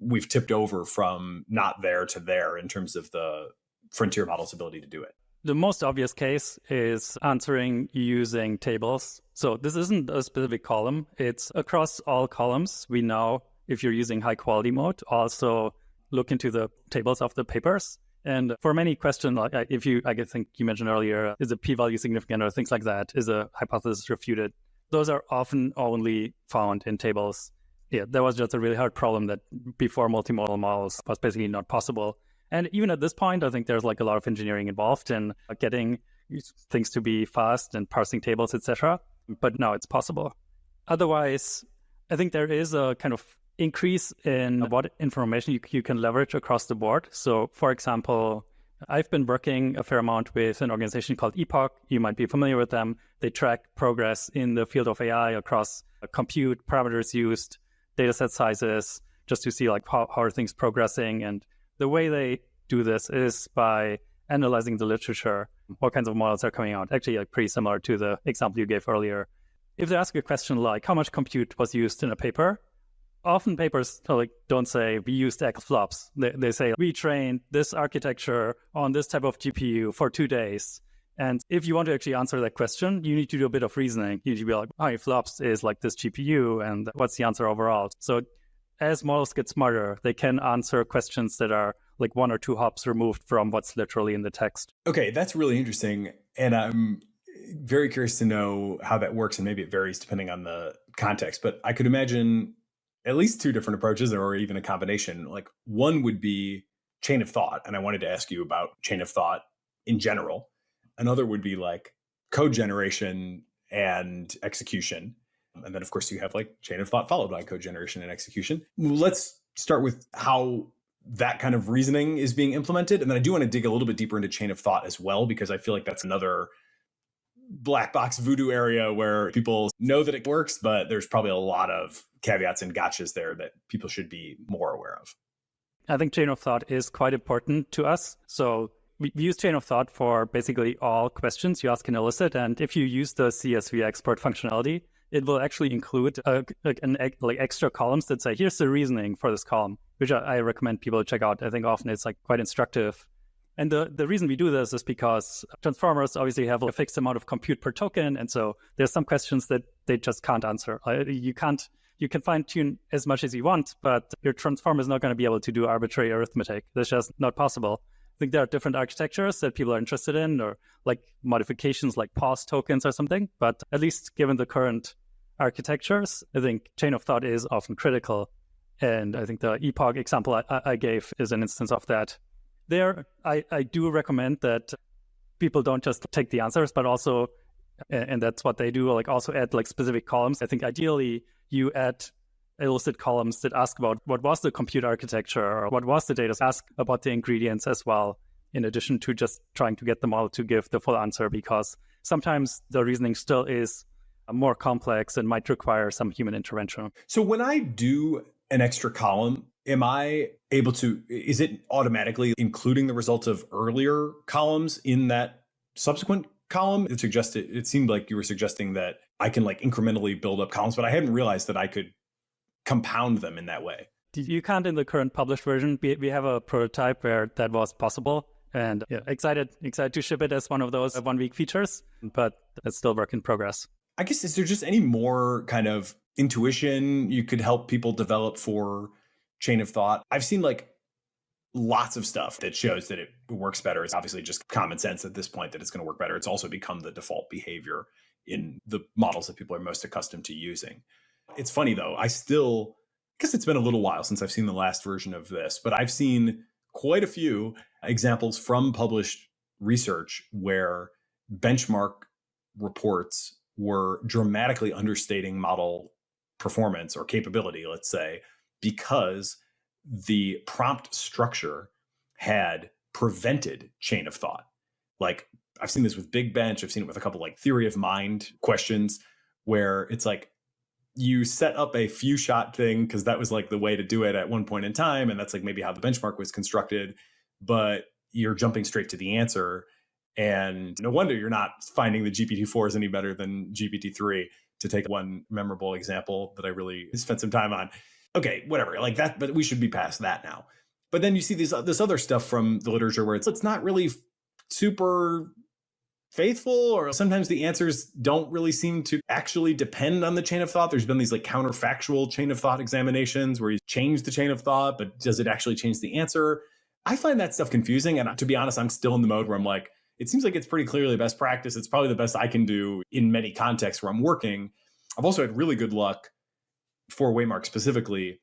we've tipped over from not there to there in terms of the frontier model's ability to do it. The most obvious case is answering using tables. So this isn't a specific column. It's across all columns. We know if you're using high quality mode, also look into the tables of the papers. And for many questions, like I think you mentioned earlier, is a p-value significant or things like that? Is a hypothesis refuted? Those are often only found in tables. Yeah, that was just a really hard problem that before multimodal models was basically not possible. And even at this point, I think there's like a lot of engineering involved in getting things to be fast and parsing tables, etc. But now it's possible. Otherwise, I think there is a kind of increase in what information you can leverage across the board. So, for example, I've been working a fair amount with an organization called Epoch. You might be familiar with them. They track progress in the field of AI across compute, parameters used, dataset sizes, just to see like how are things progressing. And the way they do this is by analyzing the literature, what kinds of models are coming out. Actually, like pretty similar to the example you gave earlier. If they ask a question like how much compute was used in a paper, often papers don't say we used X flops. They say we trained this architecture on this type of GPU for 2 days. And if you want to actually answer that question, you need to do a bit of reasoning. You need to be like, how many flops is like this GPU and what's the answer overall? So as models get smarter, they can answer questions that are like 1 or 2 hops removed from what's literally in the text. Okay, that's really interesting. And I'm very curious to know how that works. And maybe it varies depending on the context. But I could imagine at least 2 different approaches, or even a combination. Like one would be chain of thought. And I wanted to ask you about chain of thought in general. Another would be like code generation and execution. And then, of course, you have like chain of thought followed by code generation and execution. Let's start with how that kind of reasoning is being implemented. And then I do want to dig a little bit deeper into chain of thought as well, because I feel like that's another black box voodoo area where people know that it works, but there's probably a lot of caveats and gotchas there that people should be more aware of. I think chain of thought is quite important to us. So we use chain of thought for basically all questions you ask in Elicit. And if you use the CSV export functionality, it will actually include extra columns that say, here's the reasoning for this column, which I recommend people check out. I think often it's like quite instructive. And the reason we do this is because transformers obviously have a fixed amount of compute per token. And so there's some questions that they just can't answer. You can fine tune as much as you want, but your transformer is not going to be able to do arbitrary arithmetic. That's just not possible. I think there are different architectures that people are interested in, or like modifications like pause tokens or something. But at least given the current architectures, I think chain of thought is often critical. And I think the Epoch example I gave is an instance of that. There, I do recommend that people don't just take the answers, but also, and that's what they do, like also add like specific columns. I think ideally you add Elicit columns that ask about what was the compute architecture or what was the data, ask about the ingredients as well. in addition to just trying to get the model to give the full answer, because sometimes the reasoning still is more complex and might require some human intervention. So when I do an extra column, am I able to, is it automatically including the results of earlier columns in that subsequent column? It seemed like you were suggesting that I can like incrementally build up columns, but I hadn't realized that I could compound them in that way. You can't in the current published version. We have a prototype where that was possible, and excited to ship it as one of those 1-week features, but it's still work in progress. I guess, is there just any more kind of intuition you could help people develop for chain of thought? I've seen like lots of stuff that shows that it works better. It's obviously just common sense at this point that it's going to work better. It's also become the default behavior in the models that people are most accustomed to using. It's funny though, I guess it's been a little while since I've seen the last version of this, but I've seen quite a few examples from published research where benchmark reports were dramatically understating model performance or capability, let's say, because the prompt structure had prevented chain of thought. Like I've seen this with Big Bench. I've seen it with a couple like theory of mind questions where it's like you set up a few shot thing because that was like the way to do it at one point in time. And that's like maybe how the benchmark was constructed, but you're jumping straight to the answer. And no wonder you're not finding the GPT-4 is any better than GPT-3, to take one memorable example that I really spent some time on. Okay, whatever, like that, but we should be past that now. But then you see this other stuff from the literature where it's not really super faithful, or sometimes the answers don't really seem to actually depend on the chain of thought. There's been these like counterfactual chain of thought examinations where you change the chain of thought, but does it actually change the answer? I find that stuff confusing. And to be honest, I'm still in the mode where I'm like, it seems like it's pretty clearly best practice. It's probably the best I can do in many contexts where I'm working. I've also had really good luck for Waymark specifically,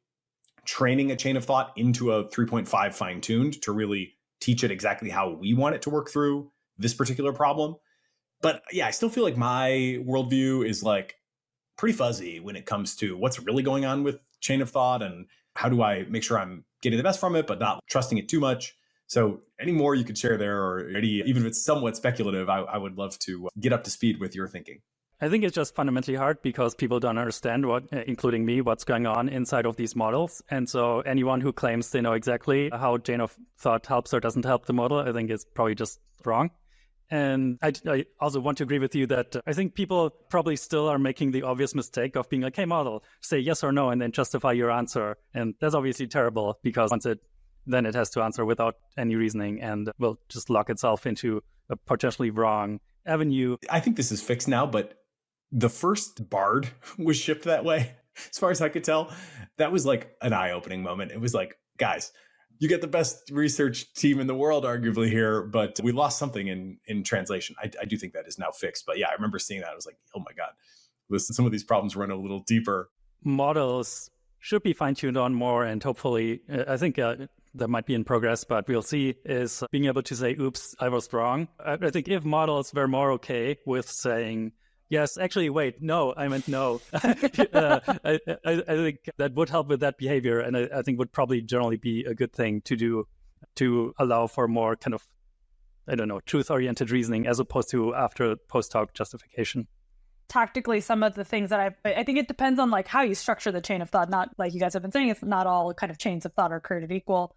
training a chain of thought into a 3.5 fine-tuned to really teach it exactly how we want it to work through this particular problem. But yeah, I still feel like my worldview is like pretty fuzzy when it comes to what's really going on with chain of thought and how do I make sure I'm getting the best from it, but not trusting it too much. So any more you could share there, or even if it's somewhat speculative, I would love to get up to speed with your thinking. I think it's just fundamentally hard because people don't understand including me, what's going on inside of these models. And so anyone who claims they know exactly how chain of thought helps or doesn't help the model, I think is probably just wrong. And I also want to agree with you that I think people probably still are making the obvious mistake of being like, hey, model, say yes or no, and then justify your answer. And that's obviously terrible because then it has to answer without any reasoning and will just lock itself into a potentially wrong avenue. I think this is fixed now, but the first Bard was shipped that way, as far as I could tell. That was like an eye-opening moment. It was like, guys, you get the best research team in the world, arguably here, but we lost something in translation. I do think that is now fixed. But yeah, I remember seeing that. I was like, oh my God, listen, some of these problems run a little deeper. Models should be fine-tuned on more, and hopefully, I think that might be in progress, but we'll see, is being able to say, oops, I was wrong. I think if models were more okay with saying, yes, actually, wait, no, I meant no. I think that would help with that behavior, and I think would probably generally be a good thing to do to allow for more kind of, truth-oriented reasoning as opposed to after post-hoc justification. Tactically, some of the things that I think it depends on like how you structure the chain of thought. Not like you guys have been saying, it's not all kind of chains of thought are created equal.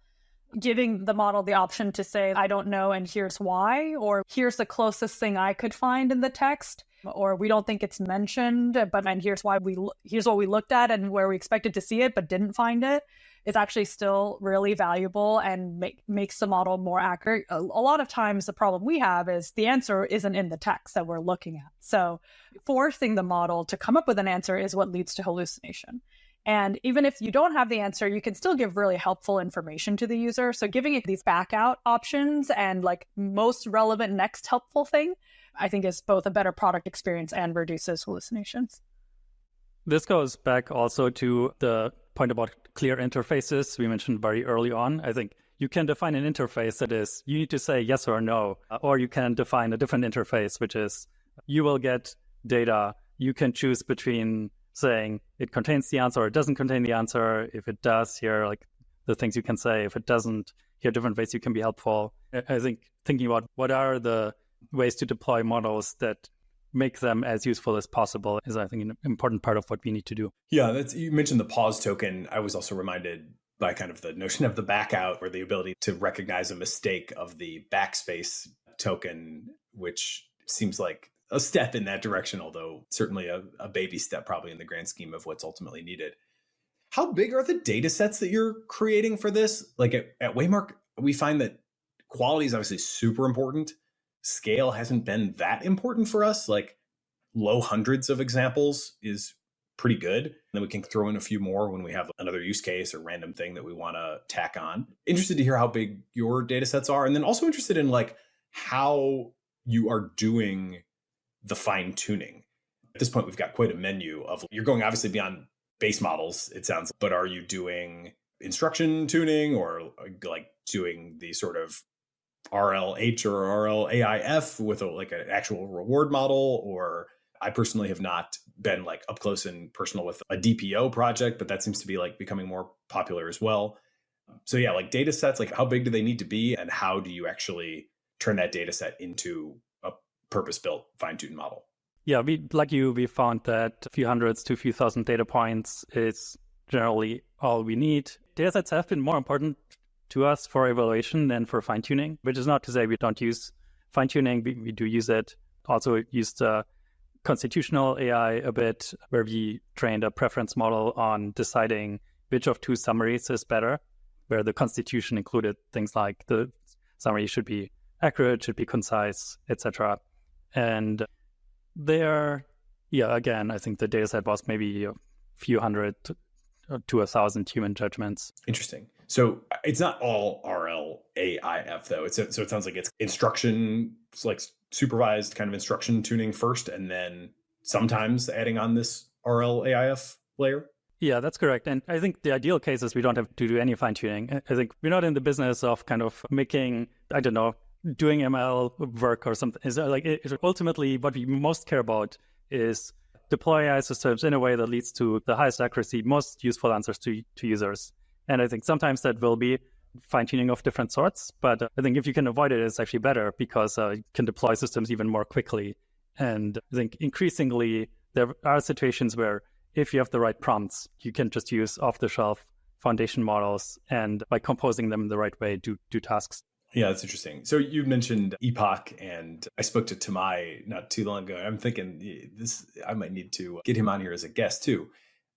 Giving the model the option to say, I don't know, and here's why, or here's the closest thing I could find in the text, or we don't think it's mentioned, and here's why here's what we looked at and where we expected to see it but didn't find it, is actually still really valuable and makes the model more accurate. A lot of times the problem we have is the answer isn't in the text that we're looking at. So forcing the model to come up with an answer is what leads to hallucination. And even if you don't have the answer, you can still give really helpful information to the user. So giving it these back out options and like most relevant next helpful thing, I think is both a better product experience and reduces hallucinations. This goes back also to the point about clear interfaces we mentioned very early on. I think you can define an interface that is, you need to say yes or no, or you can define a different interface, which is you will get data. You can choose between saying it contains the answer or it doesn't contain the answer. If it does, here are like the things you can say. If it doesn't, here are different ways you can be helpful. I think thinking about what are the ways to deploy models that make them as useful as possible is, I think, an important part of what we need to do. Yeah, you mentioned the pause token. I was also reminded by kind of the notion of the backout, or the ability to recognize a mistake of the backspace token, which seems like a step in that direction, although certainly a baby step probably in the grand scheme of what's ultimately needed. How big are the data sets that you're creating for this? Like at Waymark, we find that quality is obviously super important. Scale hasn't been that important for us. Like low hundreds of examples is pretty good. And then we can throw in a few more when we have another use case or random thing that we want to tack on. Interested to hear how big your data sets are. And then also interested in like how you are doing the fine tuning. At this point, we've got quite a menu of, you're going obviously beyond base models, it sounds, but are you doing instruction tuning or like doing the sort of RLH or RLAIF with like an actual reward model? Or I personally have not been like up close and personal with a DPO project, but that seems to be like becoming more popular as well. So yeah, like data sets, like how big do they need to be, and how do you actually turn that data set into a purpose-built fine-tuned model? Yeah, we found that a few hundreds to a few thousand data points is generally all we need. Data sets have been more important to us for evaluation than for fine-tuning, which is not to say we don't use fine-tuning. We do use it. Also used constitutional AI a bit, where we trained a preference model on deciding which of two summaries is better, where the constitution included things like the summary should be accurate, should be concise, etc. And there, yeah, again, I think the data set was maybe a few hundred to 1,000 human judgments. Interesting. So it's not all RLAIF though. So it sounds like it's instruction, it's like supervised kind of instruction tuning first, and then sometimes adding on this RLAIF layer. Yeah, that's correct. And I think the ideal case is we don't have to do any fine tuning. I think we're not in the business of kind of making, I don't know, doing ML work or something. Is like ultimately what we most care about is deploy AI systems in a way that leads to the highest accuracy, most useful answers to users. And I think sometimes that will be fine-tuning of different sorts, but I think if you can avoid it, it's actually better, because you can deploy systems even more quickly. And I think increasingly there are situations where if you have the right prompts, you can just use off-the-shelf foundation models, and by composing them in the right way, do tasks. Yeah, that's interesting. So you mentioned Epoch, and I spoke to Tamai not too long ago. I'm thinking I might need to get him on here as a guest too.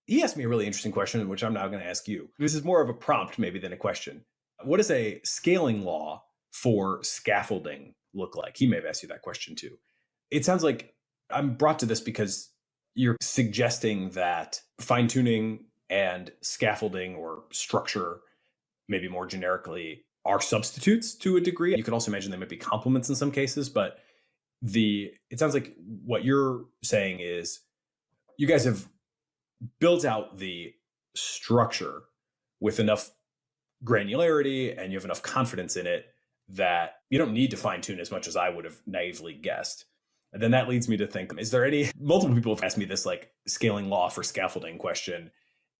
He asked me a really interesting question, which I'm now going to ask you. This is more of a prompt maybe than a question. What does a scaling law for scaffolding look like? He may have asked you that question too. It sounds like I'm brought to this because you're suggesting that fine-tuning and scaffolding, or structure, maybe more generically, are substitutes to a degree. You could also imagine they might be complements in some cases, but it sounds like what you're saying is you guys have built out the structure with enough granularity and you have enough confidence in it that you don't need to fine tune as much as I would have naively guessed. And then that leads me to think, is there multiple people have asked me this like scaling law for scaffolding question,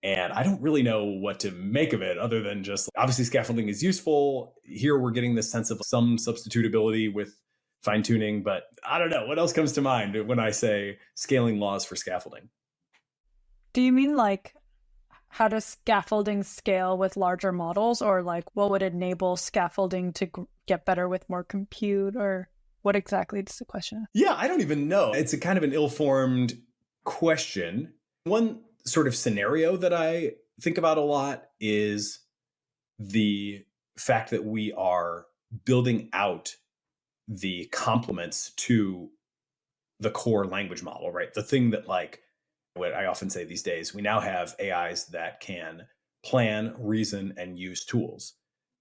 and I don't really know what to make of it other than just obviously scaffolding is useful. Here we're getting this sense of some substitutability with fine tuning, but I don't know what else comes to mind when I say scaling laws for scaffolding. Do you mean like how does scaffolding scale with larger models, or like what would enable scaffolding to get better with more compute, or what exactly is the question? Yeah, I don't even know. It's a kind of an ill-formed question. One sort of scenario that I think about a lot is the fact that we are building out the complements to the core language model, right? The thing that, like, what I often say these days, we now have AIs that can plan, reason, and use tools.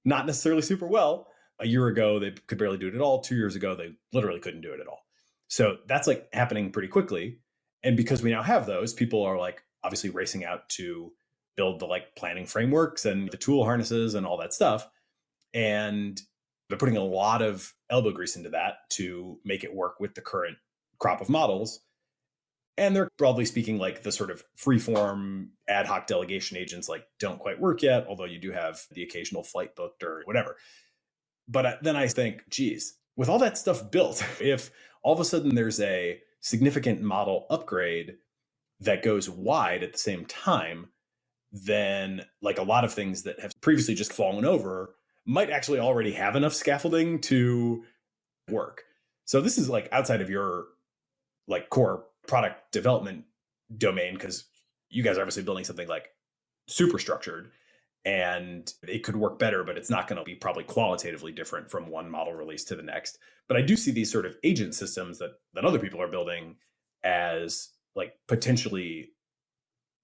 Not necessarily super well. A year ago, they could barely do it at all. 2 years ago, they literally couldn't do it at all. So that's like happening pretty quickly. And because we now have those, people are like obviously racing out to build the like planning frameworks and the tool harnesses and all that stuff. And they're putting a lot of elbow grease into that to make it work with the current crop of models. And they're broadly speaking, like the sort of free-form ad hoc delegation agents like don't quite work yet, although you do have the occasional flight booked or whatever. But then I think, geez, with all that stuff built, if all of a sudden there's a significant model upgrade that goes wide at the same time, then like a lot of things that have previously just fallen over might actually already have enough scaffolding to work. So this is like outside of your like core product development domain, because you guys are obviously building something like super structured and it could work better, but it's not going to be probably qualitatively different from one model release to the next. But I do see these sort of agent systems that other people are building as like potentially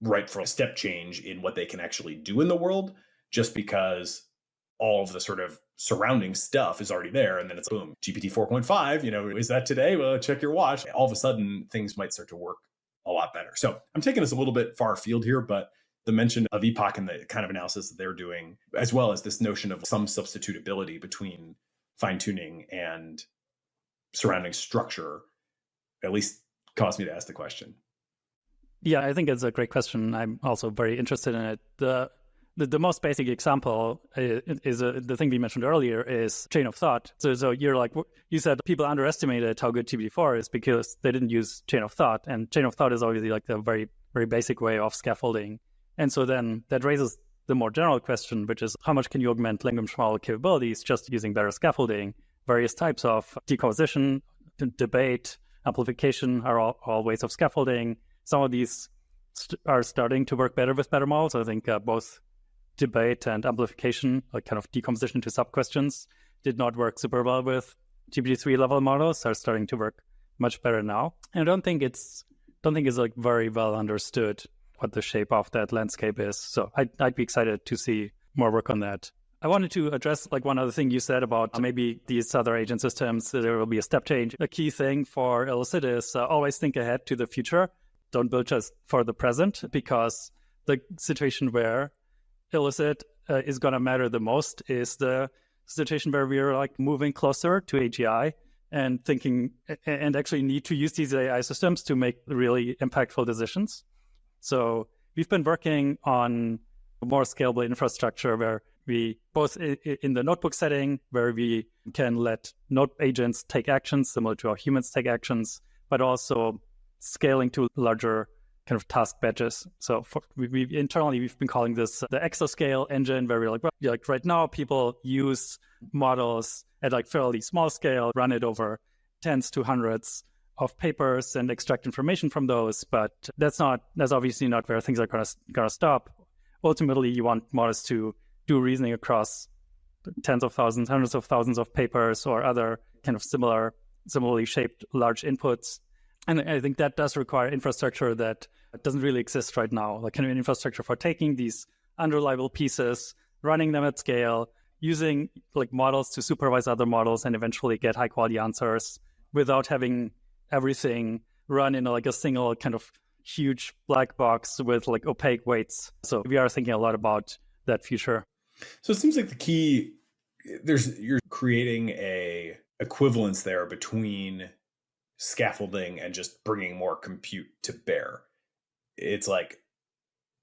ripe for a step change in what they can actually do in the world, just because all of the sort of surrounding stuff is already there. And then it's boom, GPT 4.5, is that today? Well, check your watch. All of a sudden, things might start to work a lot better. So I'm taking us a little bit far afield here, but the mention of Epoch and the kind of analysis that they're doing, as well as this notion of some substitutability between fine-tuning and surrounding structure, at least caused me to ask the question. Yeah, I think it's a great question. I'm also very interested in it. The most basic example is the thing we mentioned earlier is chain of thought. So you're like, you said people underestimated how good GPT-4 is because they didn't use chain of thought. And chain of thought is obviously like the very, very basic way of scaffolding. And so then that raises the more general question, which is how much can you augment language model capabilities just using better scaffolding? Various types of decomposition, debate, amplification are all ways of scaffolding. Some of these are starting to work better with better models. I think both debate and amplification, like kind of decomposition to sub-questions, did not work super well with GPT-3 level models, are starting to work much better now. And I don't think it's like very well understood what the shape of that landscape is. So I'd be excited to see more work on that. I wanted to address like one other thing you said about maybe these other agent systems, there will be a step change. A key thing for Elicit is always think ahead to the future. Don't build just for the present, because the situation where Elicit is going to matter the most is the situation where we're like moving closer to AGI and thinking and actually need to use these AI systems to make really impactful decisions. So we've been working on more scalable infrastructure where we both in the notebook setting where we can let node agents take actions similar to how humans take actions, but also scaling to larger kind of task batches. So internally, we've been calling this the exascale engine, where we're like right now, people use models at like fairly small scale, run it over tens to hundreds of papers and extract information from those. But that's obviously not where things are gonna stop. Ultimately, you want models to do reasoning across tens of thousands, hundreds of thousands of papers or other kind of similarly shaped large inputs. And I think that does require infrastructure that doesn't really exist right now, like kind of an infrastructure for taking these unreliable pieces, running them at scale, using like models to supervise other models and eventually get high quality answers without having everything run in like a single kind of huge black box with like opaque weights. So we are thinking a lot about that future. So it seems like the key, you're creating a equivalence there between scaffolding and just bringing more compute to bear. It's like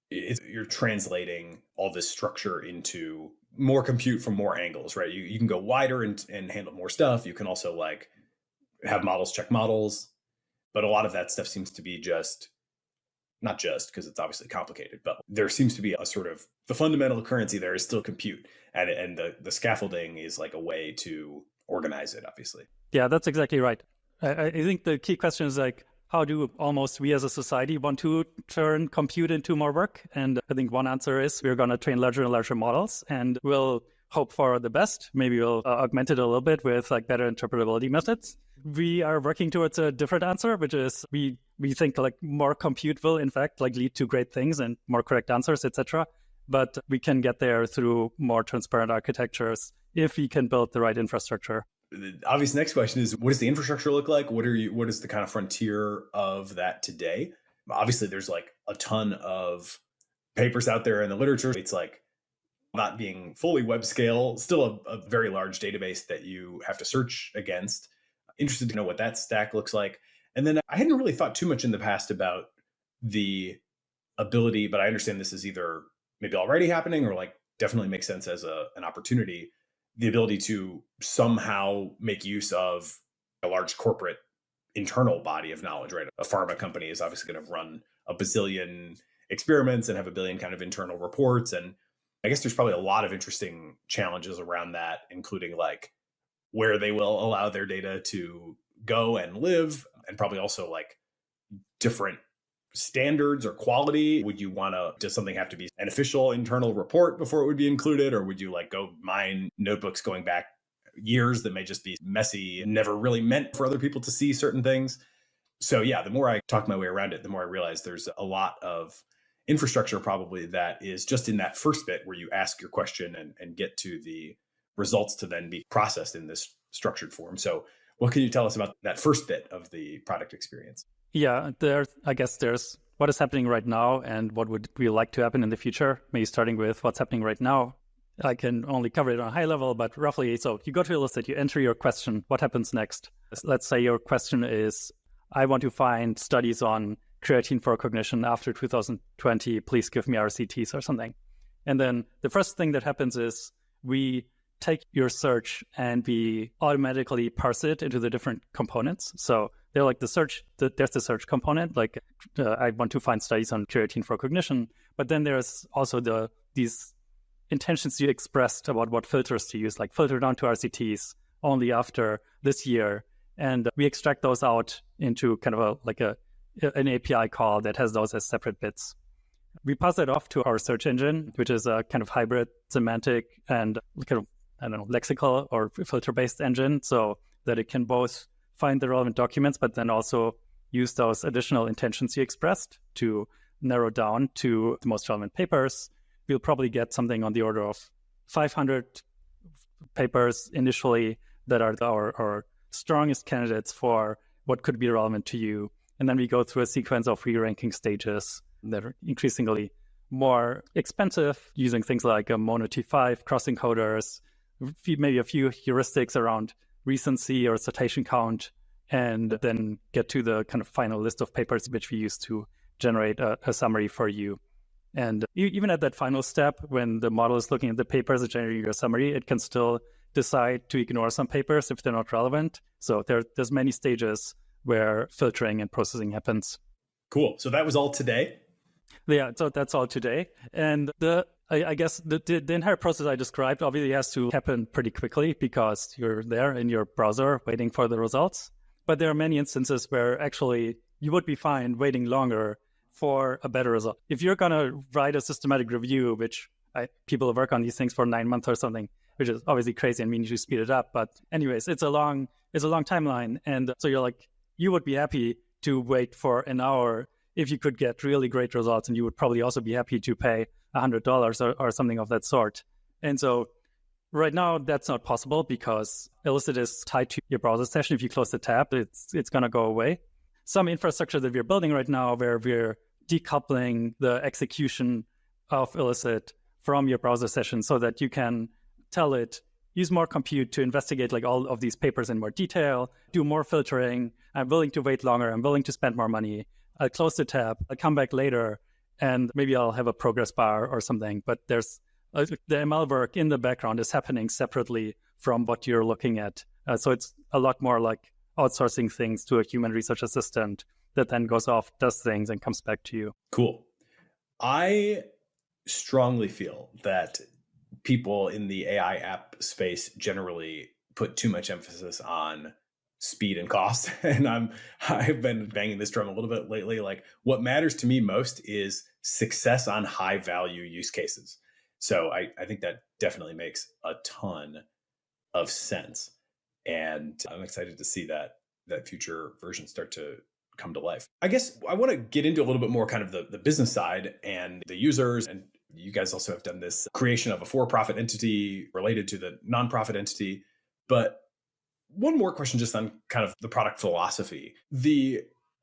you're translating all this structure into more compute from more angles, right? You can go wider and handle more stuff. You can also like have models check models, but a lot of that stuff seems to be not just because it's obviously complicated, but there seems to be a sort of the fundamental currency there is still compute, and the scaffolding is like a way to organize it, obviously. Yeah, that's exactly right. I think the key question is like, how do we as a society want to turn compute into more work? And I think one answer is we're going to train larger and larger models, and we'll hope for the best. Maybe we'll augment it a little bit with like better interpretability methods. We are working towards a different answer, which is we think like more compute will in fact like lead to great things and more correct answers, etc. But we can get there through more transparent architectures if we can build the right infrastructure. The obvious next question is, what does the infrastructure look like? What is the kind of frontier of that today? Obviously, there's like a ton of papers out there in the literature. It's like not being fully web scale, still a very large database that you have to search against. Interested to know what that stack looks like. And then I hadn't really thought too much in the past about the ability, but I understand this is either maybe already happening or like definitely makes sense as an opportunity, the ability to somehow make use of a large corporate internal body of knowledge, right? A pharma company is obviously going to run a bazillion experiments and have a billion kind of internal reports. And I guess there's probably a lot of interesting challenges around that, including like where they will allow their data to go and live, and probably also like different standards or quality. Would you want to, does something have to be an official internal report before it would be included? Or would you like go mine notebooks going back years that may just be messy and never really meant for other people to see certain things? So yeah, the more I talk my way around it, the more I realize there's a lot of infrastructure probably that is just in that first bit where you ask your question and get to the results to then be processed in this structured form. So what can you tell us about that first bit of the product experience? Yeah, I guess there's what is happening right now and what would we like to happen in the future. Maybe starting with what's happening right now. I can only cover it on a high level, but roughly, so you go to Elicit, you enter your question, what happens next? Let's say your question is, I want to find studies on creatine for cognition after 2020, please give me RCTs or something. And then the first thing that happens is we take your search and we automatically parse it into the different components. So they're like there's the search component, like I want to find studies on creatine for cognition, but then there's also these intentions you expressed about what filters to use, like filter down to RCTs only after this year. And we extract those out into kind of an API call that has those as separate bits. We pass it off to our search engine, which is a kind of hybrid semantic and kind of, lexical or filter-based engine, so that it can both find the relevant documents, but then also use those additional intentions you expressed to narrow down to the most relevant papers. We'll probably get something on the order of 500 papers initially that are our strongest candidates for what could be relevant to you. And then we go through a sequence of re-ranking stages that are increasingly more expensive, using things like a Mono T5, cross-encoders, maybe a few heuristics around recency or citation count, and then get to the kind of final list of papers which we use to generate a summary for you. And even at that final step, when the model is looking at the papers and generating a summary, it can still decide to ignore some papers if they're not relevant. So there's many stages where filtering and processing happens. Cool. So that was all today? Yeah, so that's all today. And I guess the entire process I described obviously has to happen pretty quickly because you're there in your browser waiting for the results. But there are many instances where actually you would be fine waiting longer for a better result. If you're going to write a systematic review, which people work on these things for 9 months or something, which is obviously crazy and means you speed it up. But anyways, it's a long timeline. And so you would be happy to wait for an hour if you could get really great results, and you would probably also be happy to pay $100 or something of that sort. And so right now that's not possible because Elicit is tied to your browser session. If you close the tab, it's going to go away. Some infrastructure that we're building right now where we're decoupling the execution of Elicit from your browser session so that you can tell it, use more compute to investigate like all of these papers in more detail, do more filtering. I'm willing to wait longer. I'm willing to spend more money. I'll close the tab. I'll come back later and maybe I'll have a progress bar or something. But there's the ML work in the background is happening separately from what you're looking at. So it's a lot more like outsourcing things to a human research assistant that then goes off, does things, and comes back to you. Cool. I strongly feel that people in the AI app space generally put too much emphasis on speed and cost. And I've been banging this drum a little bit lately. Like what matters to me most is success on high value use cases. So I think that definitely makes a ton of sense. And I'm excited to see that future version start to come to life. I guess I want to get into a little bit more kind of the business side and the users. And you guys also have done this creation of a for-profit entity related to the nonprofit entity. But one more question just on kind of the product philosophy.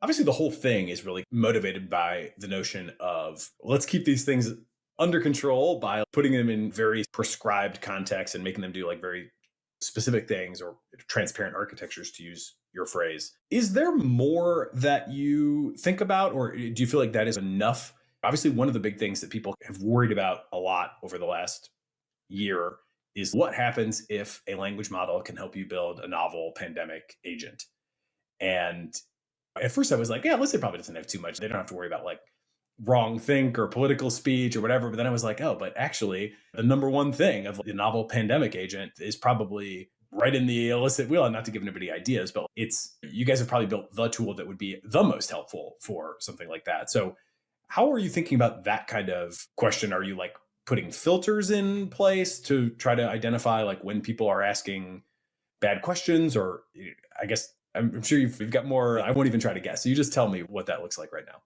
Obviously, the whole thing is really motivated by the notion of let's keep these things under control by putting them in very prescribed contexts and making them do like very specific things or transparent architectures, to use your phrase. Is there more that you think about, or do you feel like that is enough? Obviously, one of the big things that people have worried about a lot over the last year is what happens if a language model can help you build a novel pandemic agent. And at first I was like, yeah, Elicit probably doesn't have too much. They don't have to worry about like wrong think or political speech or whatever. But then I was like, oh, but actually the number one thing of the novel pandemic agent is probably right in the Elicit wheel. And not to give anybody ideas, but you guys have probably built the tool that would be the most helpful for something like that. So how are you thinking about that kind of question? Are you like putting filters in place to try to identify like when people are asking bad questions? Or I guess I'm sure you've got more. I won't even try to guess. So you just tell me what that looks like right now.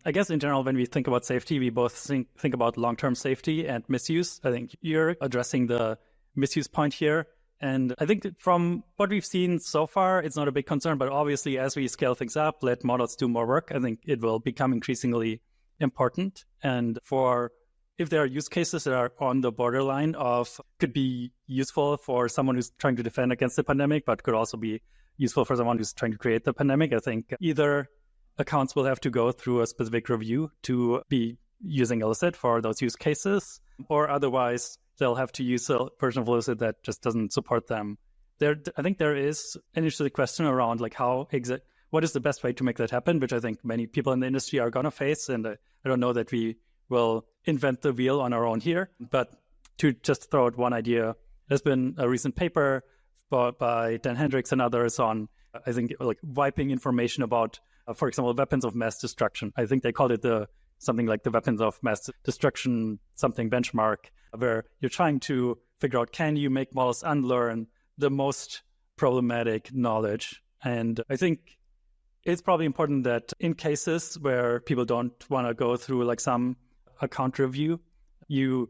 I guess in general, when we think about safety, we both think about long-term safety and misuse. I think you're addressing the misuse point here. And I think that from what we've seen so far, it's not a big concern. But obviously, as we scale things up, let models do more work, I think it will become increasingly important. And if there are use cases that are on the borderline of could be useful for someone who's trying to defend against the pandemic, but could also be useful for someone who's trying to create the pandemic, I think either accounts will have to go through a specific review to be using Elicit for those use cases, or otherwise they'll have to use a version of Elicit that just doesn't support them. I think there is an interesting question around like what is the best way to make that happen, which I think many people in the industry are going to face. And I don't know that we will invent the wheel on our own here, but to just throw out one idea, there's been a recent paper by Dan Hendricks and others on, I think, like wiping information about, for example, weapons of mass destruction. I think they called it something like the weapons of mass destruction something benchmark, where you're trying to figure out, can you make models unlearn the most problematic knowledge? And I think it's probably important that in cases where people don't want to go through like some account review, you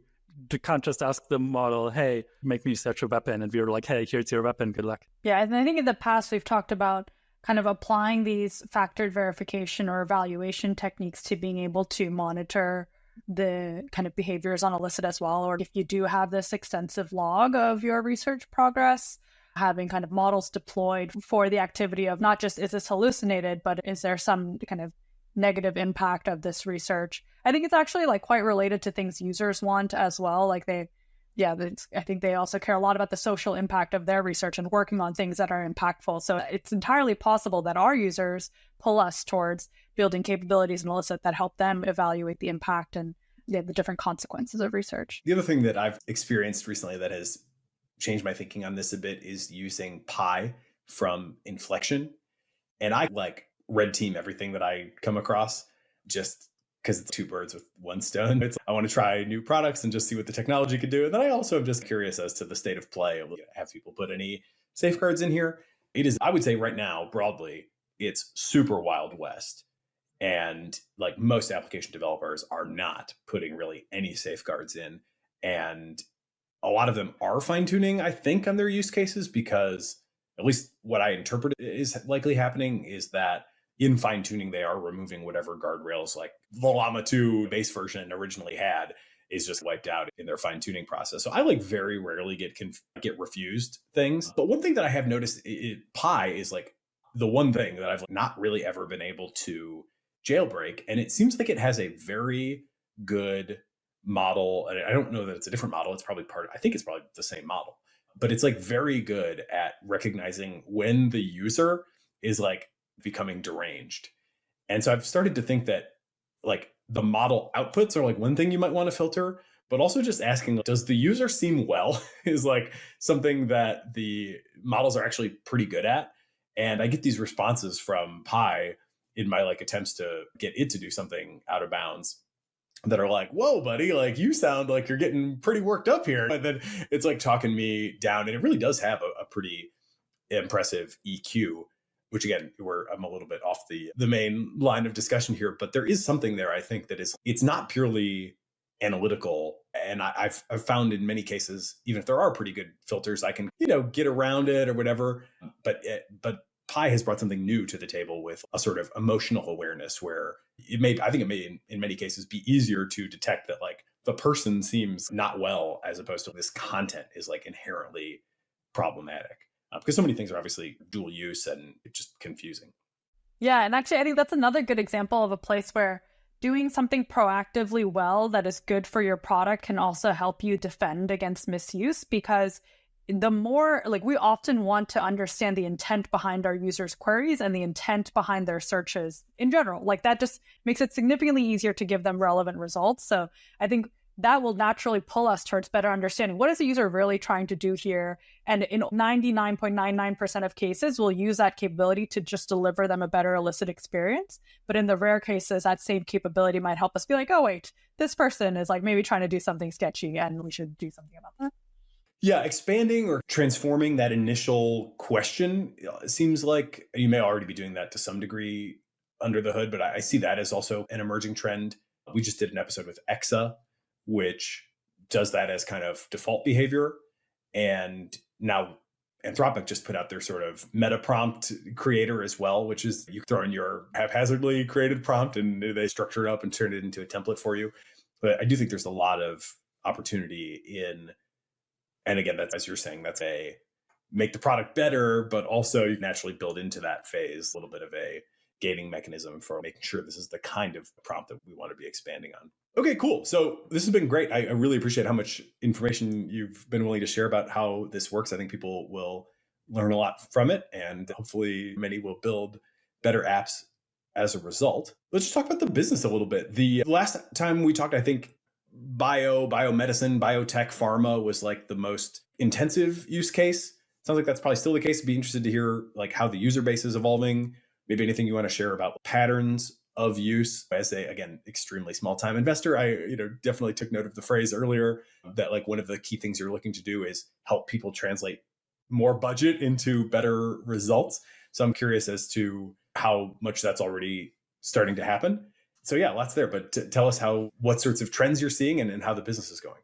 can't just ask the model, hey, make me such a weapon. And we're like, hey, here's your weapon. Good luck. Yeah, and I think in the past we've talked about kind of applying these factored verification or evaluation techniques to being able to monitor the kind of behaviors on Elicit as well. Or if you do have this extensive log of your research progress, having kind of models deployed for the activity of not just is this hallucinated, but is there some kind of negative impact of this research. I think it's actually like quite related to things users want as well. Like I think they also care a lot about the social impact of their research and working on things that are impactful. So it's entirely possible that our users pull us towards building capabilities in Elicit that help them evaluate the impact and the different consequences of research. The other thing that I've experienced recently that has changed my thinking on this a bit is using Pi from Inflection. And I like red team everything that I come across just because it's two birds with one stone. I want to try new products and just see what the technology could do. And then I also am just curious as to the state of play. Have people put any safeguards in here? It is, I would say right now, broadly, it's super Wild West. And like most application developers are not putting really any safeguards in. And a lot of them are fine-tuning, I think, on their use cases, because at least what I interpret is likely happening is that in fine-tuning, they are removing whatever guardrails like the Llama 2 base version originally had is just wiped out in their fine-tuning process. So I like very rarely get refused things. But one thing that I have noticed, Pi is like the one thing that I've not really ever been able to jailbreak. And it seems like it has a very good model. And I don't know that it's a different model. I think it's probably the same model, but it's like very good at recognizing when the user is like becoming deranged. And so I've started to think that like the model outputs are like one thing you might want to filter, but also just asking, does the user seem well is like something that the models are actually pretty good at. And I get these responses from Pi in my like attempts to get it to do something out of bounds that are like, whoa, buddy, like you sound like you're getting pretty worked up here. And then it's like talking me down. And it really does have a pretty impressive EQ, which again, I'm a little bit off the main line of discussion here, but there is something there, I think, that it's not purely analytical. And I've found in many cases, even if there are pretty good filters, I can, get around it or whatever. But Pi has brought something new to the table with a sort of emotional awareness where I think it may in many cases be easier to detect that like the person seems not well as opposed to this content is like inherently problematic. because so many things are obviously dual use and it's just confusing. Yeah, and actually, I think that's another good example of a place where doing something proactively well that is good for your product can also help you defend against misuse, because the more, like, we often want to understand the intent behind our users' queries and the intent behind their searches in general. Like, that just makes it significantly easier to give them relevant results. So I think that will naturally pull us towards better understanding what is the user really trying to do here. And in 99.99% of cases, we'll use that capability to just deliver them a better Elicit experience. But in the rare cases, that same capability might help us be like, oh, wait, this person is like maybe trying to do something sketchy and we should do something about that. Yeah, expanding or transforming that initial question seems like you may already be doing that to some degree under the hood, but I see that as also an emerging trend. We just did an episode with Exa, which does that as kind of default behavior. And now Anthropic just put out their sort of meta prompt creator as well, which is you throw in your haphazardly created prompt and they structure it up and turn it into a template for you. But I do think there's a lot of opportunity in, and again, that's, as you're saying, that's a make the product better, but also you naturally build into that phase a little bit of a gating mechanism for making sure this is the kind of prompt that we want to be expanding on. Okay, cool. So this has been great. I really appreciate how much information you've been willing to share about how this works. I think people will learn a lot from it, and hopefully many will build better apps as a result. Let's just talk about the business a little bit. The last time we talked, I think biomedicine, biotech, pharma was like the most intensive use case. Sounds like that's probably still the case. I'd be interested to hear like how the user base is evolving. Maybe anything you want to share about patterns of use. As a, again, extremely small time investor, I definitely took note of the phrase earlier that like one of the key things you're looking to do is help people translate more budget into better results. So I'm curious as to how much that's already starting to happen. So yeah, lots there, but tell us what sorts of trends you're seeing and how the business is going.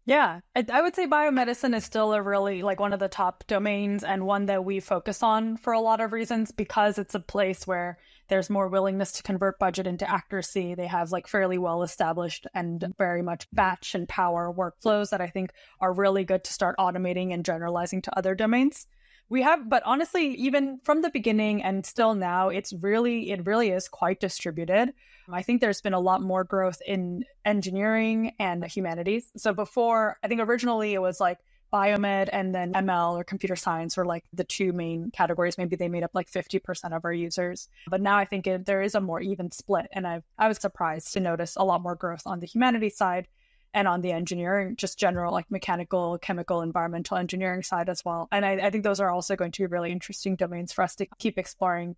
Yeah, I would say biomedicine is still a really like one of the top domains and one that we focus on for a lot of reasons, because it's a place where there's more willingness to convert budget into accuracy. They have like fairly well established and very much batch and power workflows that I think are really good to start automating and generalizing to other domains. We have, but honestly, even from the beginning and still now, it really is quite distributed. I think there's been a lot more growth in engineering and humanities. So before, I think originally it was like biomed and then ML or computer science were like the two main categories. Maybe they made up like 50% of our users. But now I think there is a more even split. And I was surprised to notice a lot more growth on the humanities side and on the engineering, just general like mechanical, chemical, environmental engineering side as well. And I think those are also going to be really interesting domains for us to keep exploring.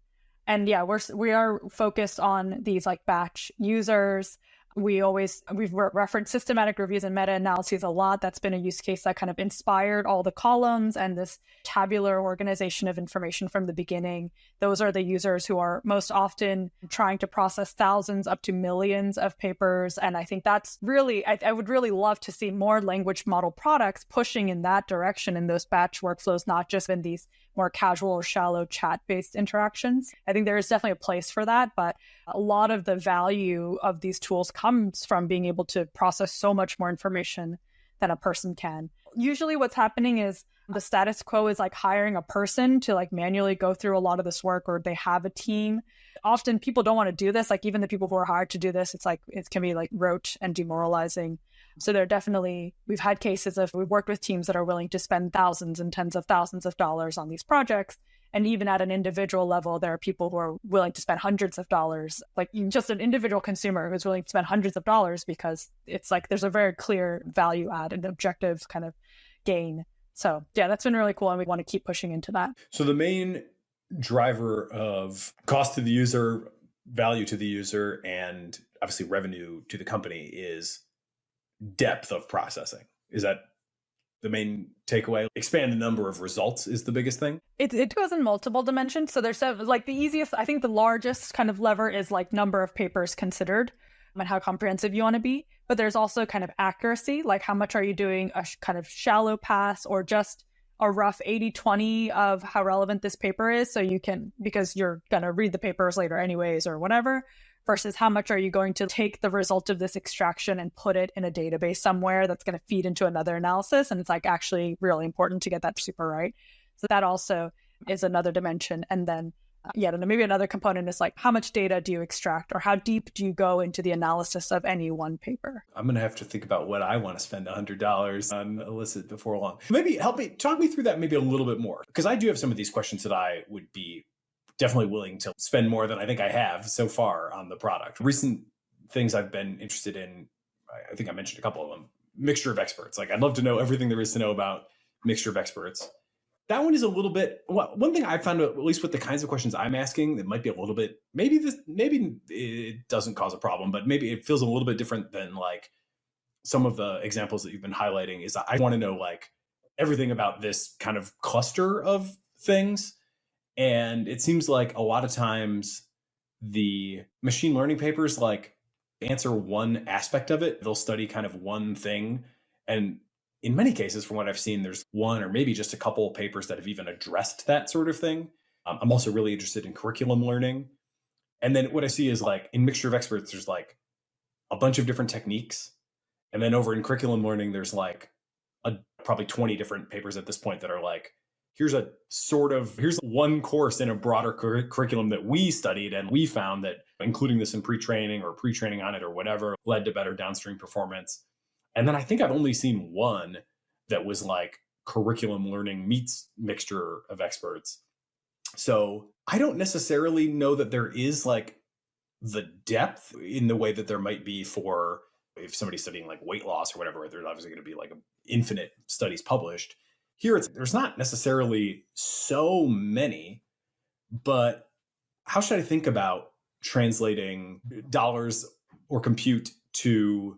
And yeah, we are focused on these like batch users. We've referenced systematic reviews and meta-analyses a lot. That's been a use case that kind of inspired all the columns and this tabular organization of information from the beginning. Those are the users who are most often trying to process thousands up to millions of papers. And I think that's really, I would really love to see more language model products pushing in that direction in those batch workflows, not just in these more casual or shallow chat-based interactions. I think there is definitely a place for that, but a lot of the value of these tools comes from being able to process so much more information than a person can. Usually what's happening is the status quo is like hiring a person to like manually go through a lot of this work, or they have a team. Often people don't want to do this. Like even the people who are hired to do this, it's like, it can be like rote and demoralizing. So we've had cases of, we've worked with teams that are willing to spend thousands and tens of thousands of dollars on these projects. And even at an individual level, there are people who are willing to spend hundreds of dollars, like just an individual consumer who's willing to spend hundreds of dollars because it's like there's a very clear value add and objective kind of gain. So yeah, that's been really cool. And we want to keep pushing into that. So the main driver of cost to the user, value to the user, and obviously revenue to the company is depth of processing. Is that the main takeaway? Expand the number of results is the biggest thing. It goes in multiple dimensions. So there's like the easiest, I think the largest kind of lever is like number of papers considered and how comprehensive you want to be. But there's also kind of accuracy, like how much are you doing a kind of shallow pass or just a rough 80-20 of how relevant this paper is. So you can, because you're going to read the papers later anyways or whatever, versus how much are you going to take the result of this extraction and put it in a database somewhere that's going to feed into another analysis. And it's like actually really important to get that super right. So that also is another dimension. And then maybe another component is like, how much data do you extract, or how deep do you go into the analysis of any one paper? I'm going to have to think about what I want to spend $100 on Elicit before long. Maybe talk me through that maybe a little bit more, because I do have some of these questions that I would be definitely willing to spend more than I think I have so far on the product. Recent things I've been interested in, I think I mentioned a couple of them, mixture of experts. Like, I'd love to know everything there is to know about mixture of experts. That one is a little bit, one thing I found, at least with the kinds of questions I'm asking, that might be a little bit, maybe it doesn't cause a problem, but maybe it feels a little bit different than like some of the examples that you've been highlighting. Is I want to know like everything about this kind of cluster of things. And it seems like a lot of times the machine learning papers like answer one aspect of it. They'll study kind of one thing. And in many cases, from what I've seen, there's one or maybe just a couple of papers that have even addressed that sort of thing. I'm also really interested in curriculum learning. And then what I see is like in mixture of experts, there's like a bunch of different techniques. And then over in curriculum learning, there's like probably 20 different papers at this point that are like, here's one course in a broader curriculum that we studied, and we found that including this in pre-training or pre-training on it or whatever led to better downstream performance. And then I think I've only seen one that was like curriculum learning meets mixture of experts. So I don't necessarily know that there is like the depth in the way that there might be for if somebody's studying like weight loss or whatever, there's obviously going to be like infinite studies published. Here, there's not necessarily so many, but how should I think about translating dollars or compute to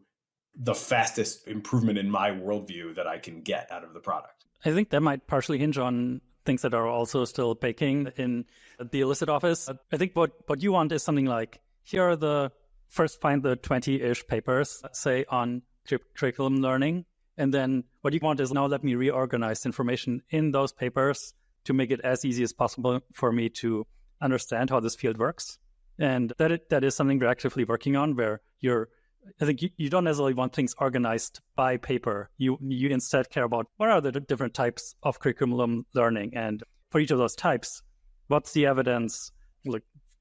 the fastest improvement in my worldview that I can get out of the product? I think that might partially hinge on things that are also still baking in the Elicit office. I think what you want is something like, here are find the 20-ish papers, say, on curriculum learning. And then what you want is, now let me reorganize information in those papers to make it as easy as possible for me to understand how this field works. And that is something we're actively working on, where I think you don't necessarily want things organized by paper. You instead care about what are the different types of curriculum learning. And for each of those types, what's the evidence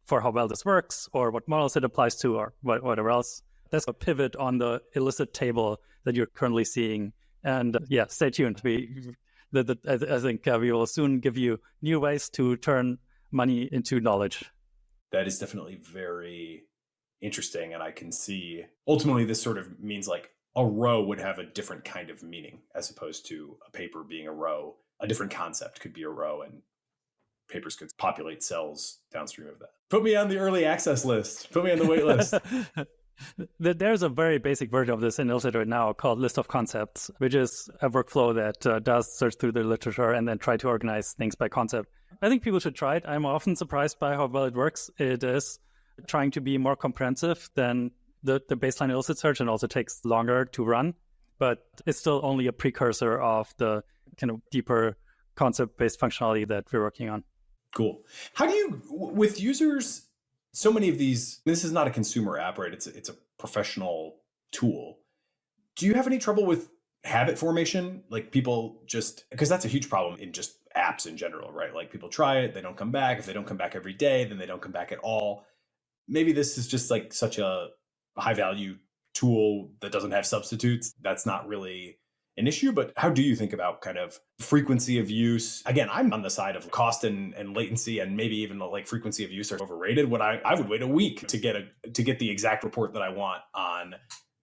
for how well this works, or what models it applies to, or whatever else. That's a pivot on the Elicit table that you're currently seeing. And stay tuned. I think we will soon give you new ways to turn money into knowledge. That is definitely very interesting. And I can see ultimately this sort of means like a row would have a different kind of meaning as opposed to a paper being a row. A different concept could be a row, and papers could populate cells downstream of that. Put me on the early access list. Put me on the wait list. There's a very basic version of this in Elicit right now called List of Concepts, which is a workflow that does search through the literature and then try to organize things by concept. I think people should try it. I'm often surprised by how well it works. It is trying to be more comprehensive than the baseline Elicit search, and also takes longer to run, but it's still only a precursor of the kind of deeper concept-based functionality that we're working on. Cool. How do you, with users, so many of these, this is not a consumer app, right? It's a professional tool. Do you have any trouble with habit formation? Like people just, because that's a huge problem in just apps in general, right? Like people try it, they don't come back. If they don't come back every day, then they don't come back at all. Maybe this is just like such a high value tool that doesn't have substitutes. That's not really an issue, but how do you think about kind of frequency of use? Again, I'm on the side of cost and latency, and maybe even like frequency of use are overrated. When I would wait a week to get the exact report that I want on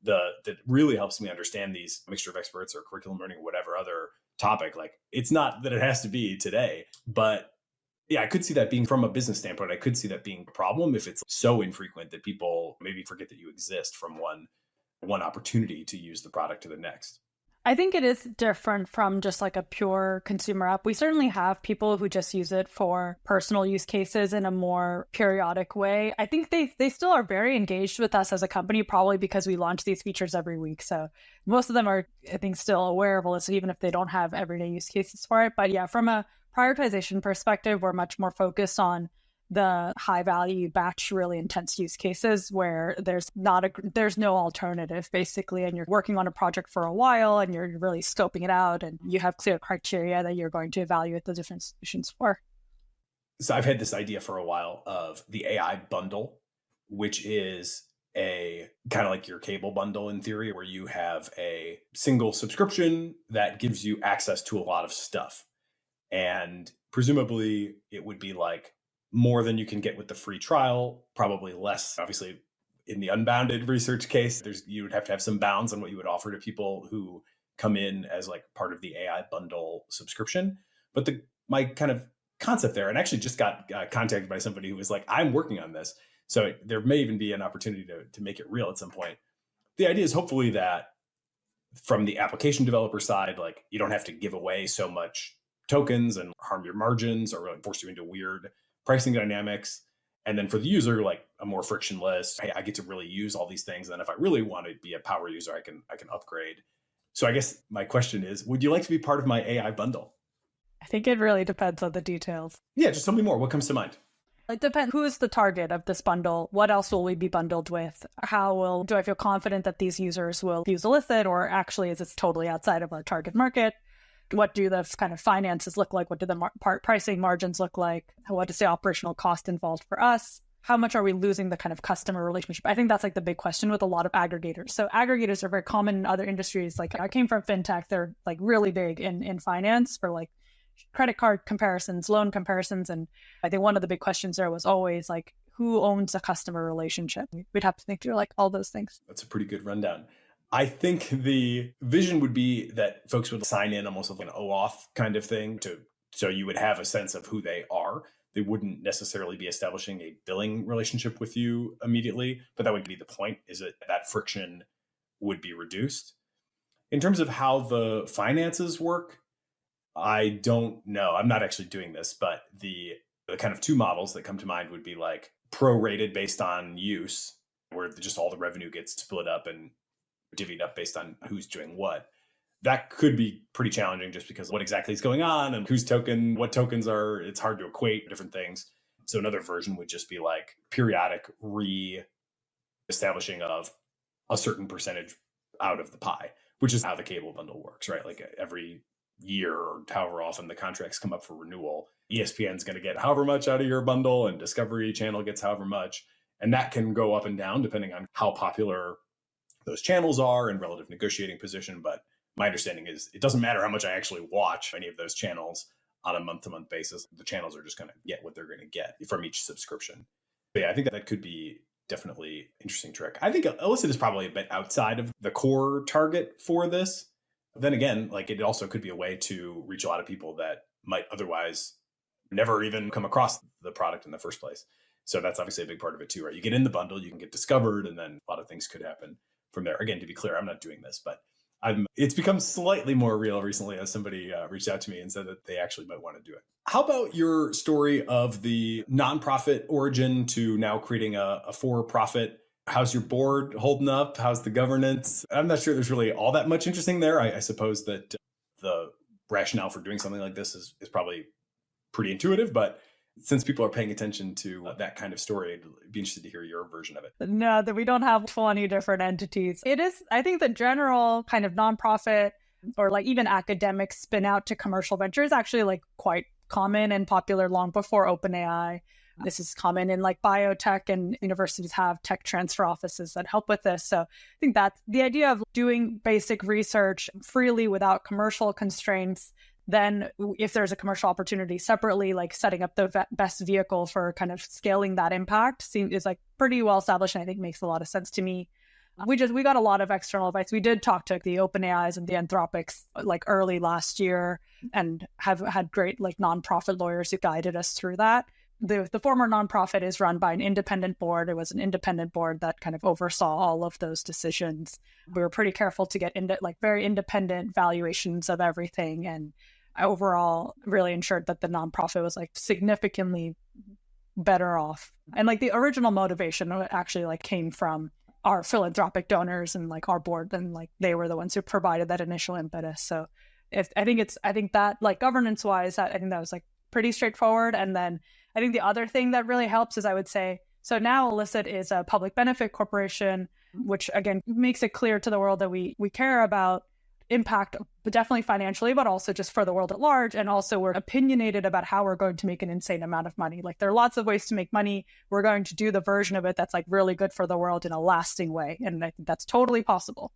that really helps me understand these mixture of experts or curriculum learning or whatever other topic. Like, it's not that it has to be today, but yeah, I could see that being, from a business standpoint, I could see that being a problem if it's so infrequent that people maybe forget that you exist from one opportunity to use the product to the next. I think it is different from just like a pure consumer app. We certainly have people who just use it for personal use cases in a more periodic way. I think they still are very engaged with us as a company, probably because we launch these features every week. So most of them are, I think, still aware of Elicit, even if they don't have everyday use cases for it. But yeah, from a prioritization perspective, we're much more focused on the high value batch, really intense use cases where there's no alternative basically, and you're working on a project for a while and you're really scoping it out and you have clear criteria that you're going to evaluate the different solutions for. So I've had this idea for a while of the AI bundle, which is a kind of like your cable bundle in theory, where you have a single subscription that gives you access to a lot of stuff. And presumably it would be like more than you can get with the free trial, probably less. Obviously, in the Unbounded research case, you would have to have some bounds on what you would offer to people who come in as like part of the AI bundle subscription. But my kind of concept there, and actually just got contacted by somebody who was like, I'm working on this. So there may even be an opportunity to make it real at some point. The idea is hopefully that from the application developer side, like you don't have to give away so much tokens and harm your margins or really force you into weird pricing dynamics. And then for the user, like a more frictionless, hey, I get to really use all these things. And then if I really want to be a power user, I can upgrade. So I guess my question is, would you like to be part of my AI bundle? I think it really depends on the details. Yeah, just tell me more. What comes to mind? It depends. Who is the target of this bundle? What else will we be bundled with? Do I feel confident that these users will use Elicit, or actually is this totally outside of our target market? What do the kind of finances look like? What do the pricing margins look like? What is the operational cost involved for us? How much are we losing the kind of customer relationship? I think that's like the big question with a lot of aggregators. So aggregators are very common in other industries. Like I came from fintech. They're like really big in finance for like credit card comparisons, loan comparisons. And I think one of the big questions there was always like, who owns a customer relationship? We'd have to think through like all those things. That's a pretty good rundown. I think the vision would be that folks would sign in almost like an OAuth kind of thing so you would have a sense of who they are. They wouldn't necessarily be establishing a billing relationship with you immediately, but that would be the point, is that friction would be reduced. In terms of how the finances work, I don't know. I'm not actually doing this, but the kind of two models that come to mind would be like prorated based on use, where just all the revenue gets split up and divvied up based on who's doing what. That could be pretty challenging just because what exactly is going on and what tokens are, it's hard to equate different things. So another version would just be like periodic re-establishing of a certain percentage out of the pie, which is how the cable bundle works, right? Like every year or however often the contracts come up for renewal, ESPN's going to get however much out of your bundle and Discovery Channel gets however much. And that can go up and down depending on how popular those channels are and relative negotiating position. But my understanding is it doesn't matter how much I actually watch any of those channels on a month-to-month basis. The channels are just going to get what they're going to get from each subscription. But yeah, I think that could be definitely an interesting trick. I think Elicit is probably a bit outside of the core target for this. Then again, like it also could be a way to reach a lot of people that might otherwise never even come across the product in the first place. So that's obviously a big part of it too, right? You get in the bundle, you can get discovered, and then a lot of things could happen from there. Again, to be clear, I'm not doing this, but it's become slightly more real recently as somebody reached out to me and said that they actually might want to do it. How about your story of the nonprofit origin to now creating a for-profit? How's your board holding up? How's the governance? I'm not sure there's really all that much interesting there. I suppose that the rationale for doing something like this is probably pretty intuitive, but since people are paying attention to that kind of story, I'd be interested to hear your version of it. No, that we don't have 20 different entities. It is, I think the general kind of nonprofit or like even academic spin out to commercial venture is actually like quite common and popular long before OpenAI. This is common in like biotech, and universities have tech transfer offices that help with this. So I think that's the idea of doing basic research freely without commercial constraints. Then if there's a commercial opportunity separately, like setting up the best vehicle for kind of scaling that impact is like pretty well established, and I think makes a lot of sense to me. We got a lot of external advice. We did talk to the OpenAIs and the Anthropics like early last year and have had great like nonprofit lawyers who guided us through that. The former nonprofit is run by an independent board. It was an independent board that kind of oversaw all of those decisions. We were pretty careful to get into like very independent valuations of everything, and overall really ensured that the nonprofit was like significantly better off. And like the original motivation actually like came from our philanthropic donors and like our board, and like they were the ones who provided that initial impetus. So I think that like governance wise, I think that was like pretty straightforward. And then I think the other thing that really helps is, I would say, so now Elicit is a public benefit corporation, which again makes it clear to the world that we care about impact, but definitely financially, but also just for the world at large. And also we're opinionated about how we're going to make an insane amount of money. Like there are lots of ways to make money. We're going to do the version of it that's like really good for the world in a lasting way. And I think that's totally possible.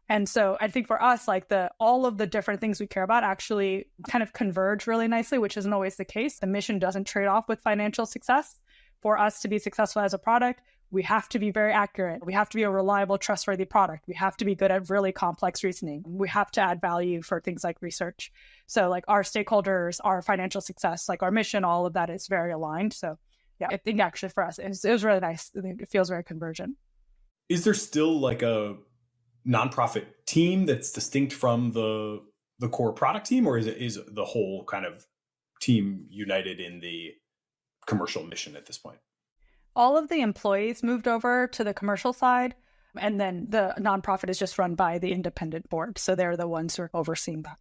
And so I think for us, like all of the different things we care about actually kind of converge really nicely, which isn't always the case. The mission doesn't trade off with financial success. For us to be successful as a product, we have to be very accurate. We have to be a reliable, trustworthy product. We have to be good at really complex reasoning. We have to add value for things like research. So like our stakeholders, our financial success, like our mission, all of that is very aligned. So yeah, I think actually for us, it was really nice. I think it feels very convergent. Is there still like a nonprofit team that's distinct from the core product team, or is the whole kind of team united in the commercial mission at this point? All of the employees moved over to the commercial side, and then the nonprofit is just run by the independent board. So they're the ones who are overseeing that.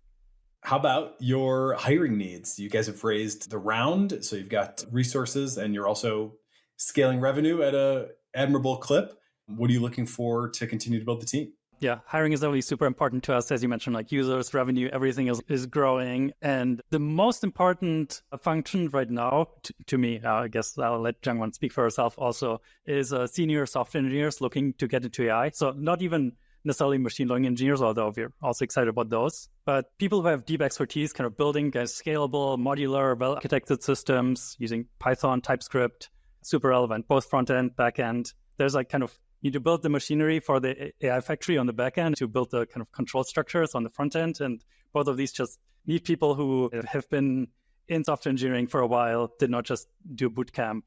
How about your hiring needs? You guys have raised the round, so you've got resources and you're also scaling revenue at a admirable clip. What are you looking for to continue to build the team? Yeah, hiring is definitely super important to us. As you mentioned, like users, revenue, everything is growing. And the most important function right now, to me, I guess I'll let Jungwon speak for herself also, is senior software engineers looking to get into AI. So not even necessarily machine learning engineers, although we're also excited about those. But people who have deep expertise kind of building scalable, modular, well-architected systems using Python, TypeScript, super relevant, both front-end, back-end. There's like kind of need to build the machinery for the AI factory on the back end to build the kind of control structures on the front end. And both of these just need people who have been in software engineering for a while, did not just do boot camp.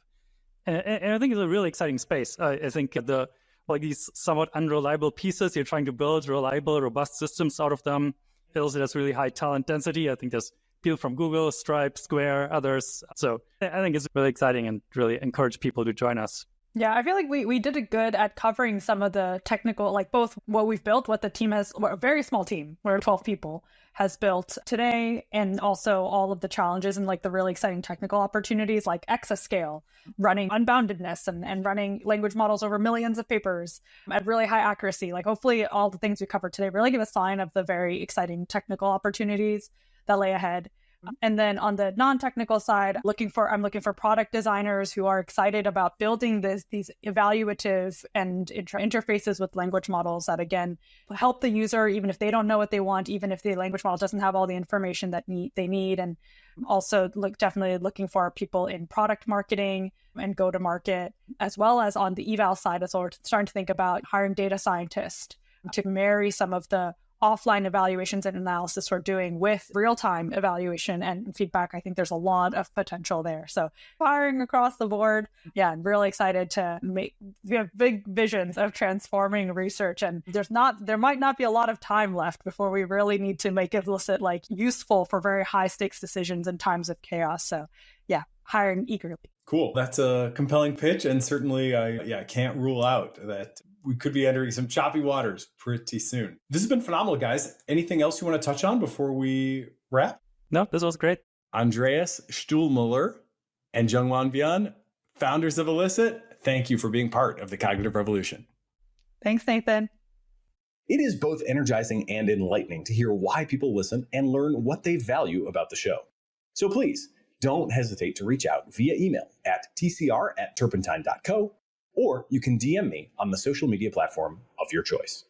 And I think it's a really exciting space. I think these somewhat unreliable pieces, you're trying to build reliable, robust systems out of them. It also has really high talent density. I think there's people from Google, Stripe, Square, others. So I think it's really exciting and really encourage people to join us. Yeah, I feel like we did it good at covering some of the technical, like both what we've built, what the team has, a very small team, we're 12 people, has built today, and also all of the challenges and like the really exciting technical opportunities like exascale, running unboundedness and running language models over millions of papers at really high accuracy. Like hopefully all the things we covered today really give a sign of the very exciting technical opportunities that lay ahead. And then on the non-technical side, I'm looking for product designers who are excited about building these evaluative and interfaces with language models that, again, help the user, even if they don't know what they want, even if the language model doesn't have all the information that they need. And also definitely looking for people in product marketing and go-to-market, as well as on the eval side. So we're starting to think about hiring data scientists to marry some of the offline evaluations and analysis we're doing with real-time evaluation and feedback. I think there's a lot of potential there. So firing across the board. Yeah, I'm really excited we have big visions of transforming research, and there might not be a lot of time left before we really need to make Elicit like useful for very high stakes decisions in times of chaos. So yeah, hiring eagerly. Cool. That's a compelling pitch. And certainly I can't rule out that we could be entering some choppy waters pretty soon. This has been phenomenal, guys. Anything else you want to touch on before we wrap? No, this was great. Andreas Stuhlmüller and Jungwon Byun, founders of Elicit, thank you for being part of the cognitive revolution. Thanks, Nathan. It is both energizing and enlightening to hear why people listen and learn what they value about the show. So please, don't hesitate to reach out via email at tcr@turpentine.co, or you can DM me on the social media platform of your choice.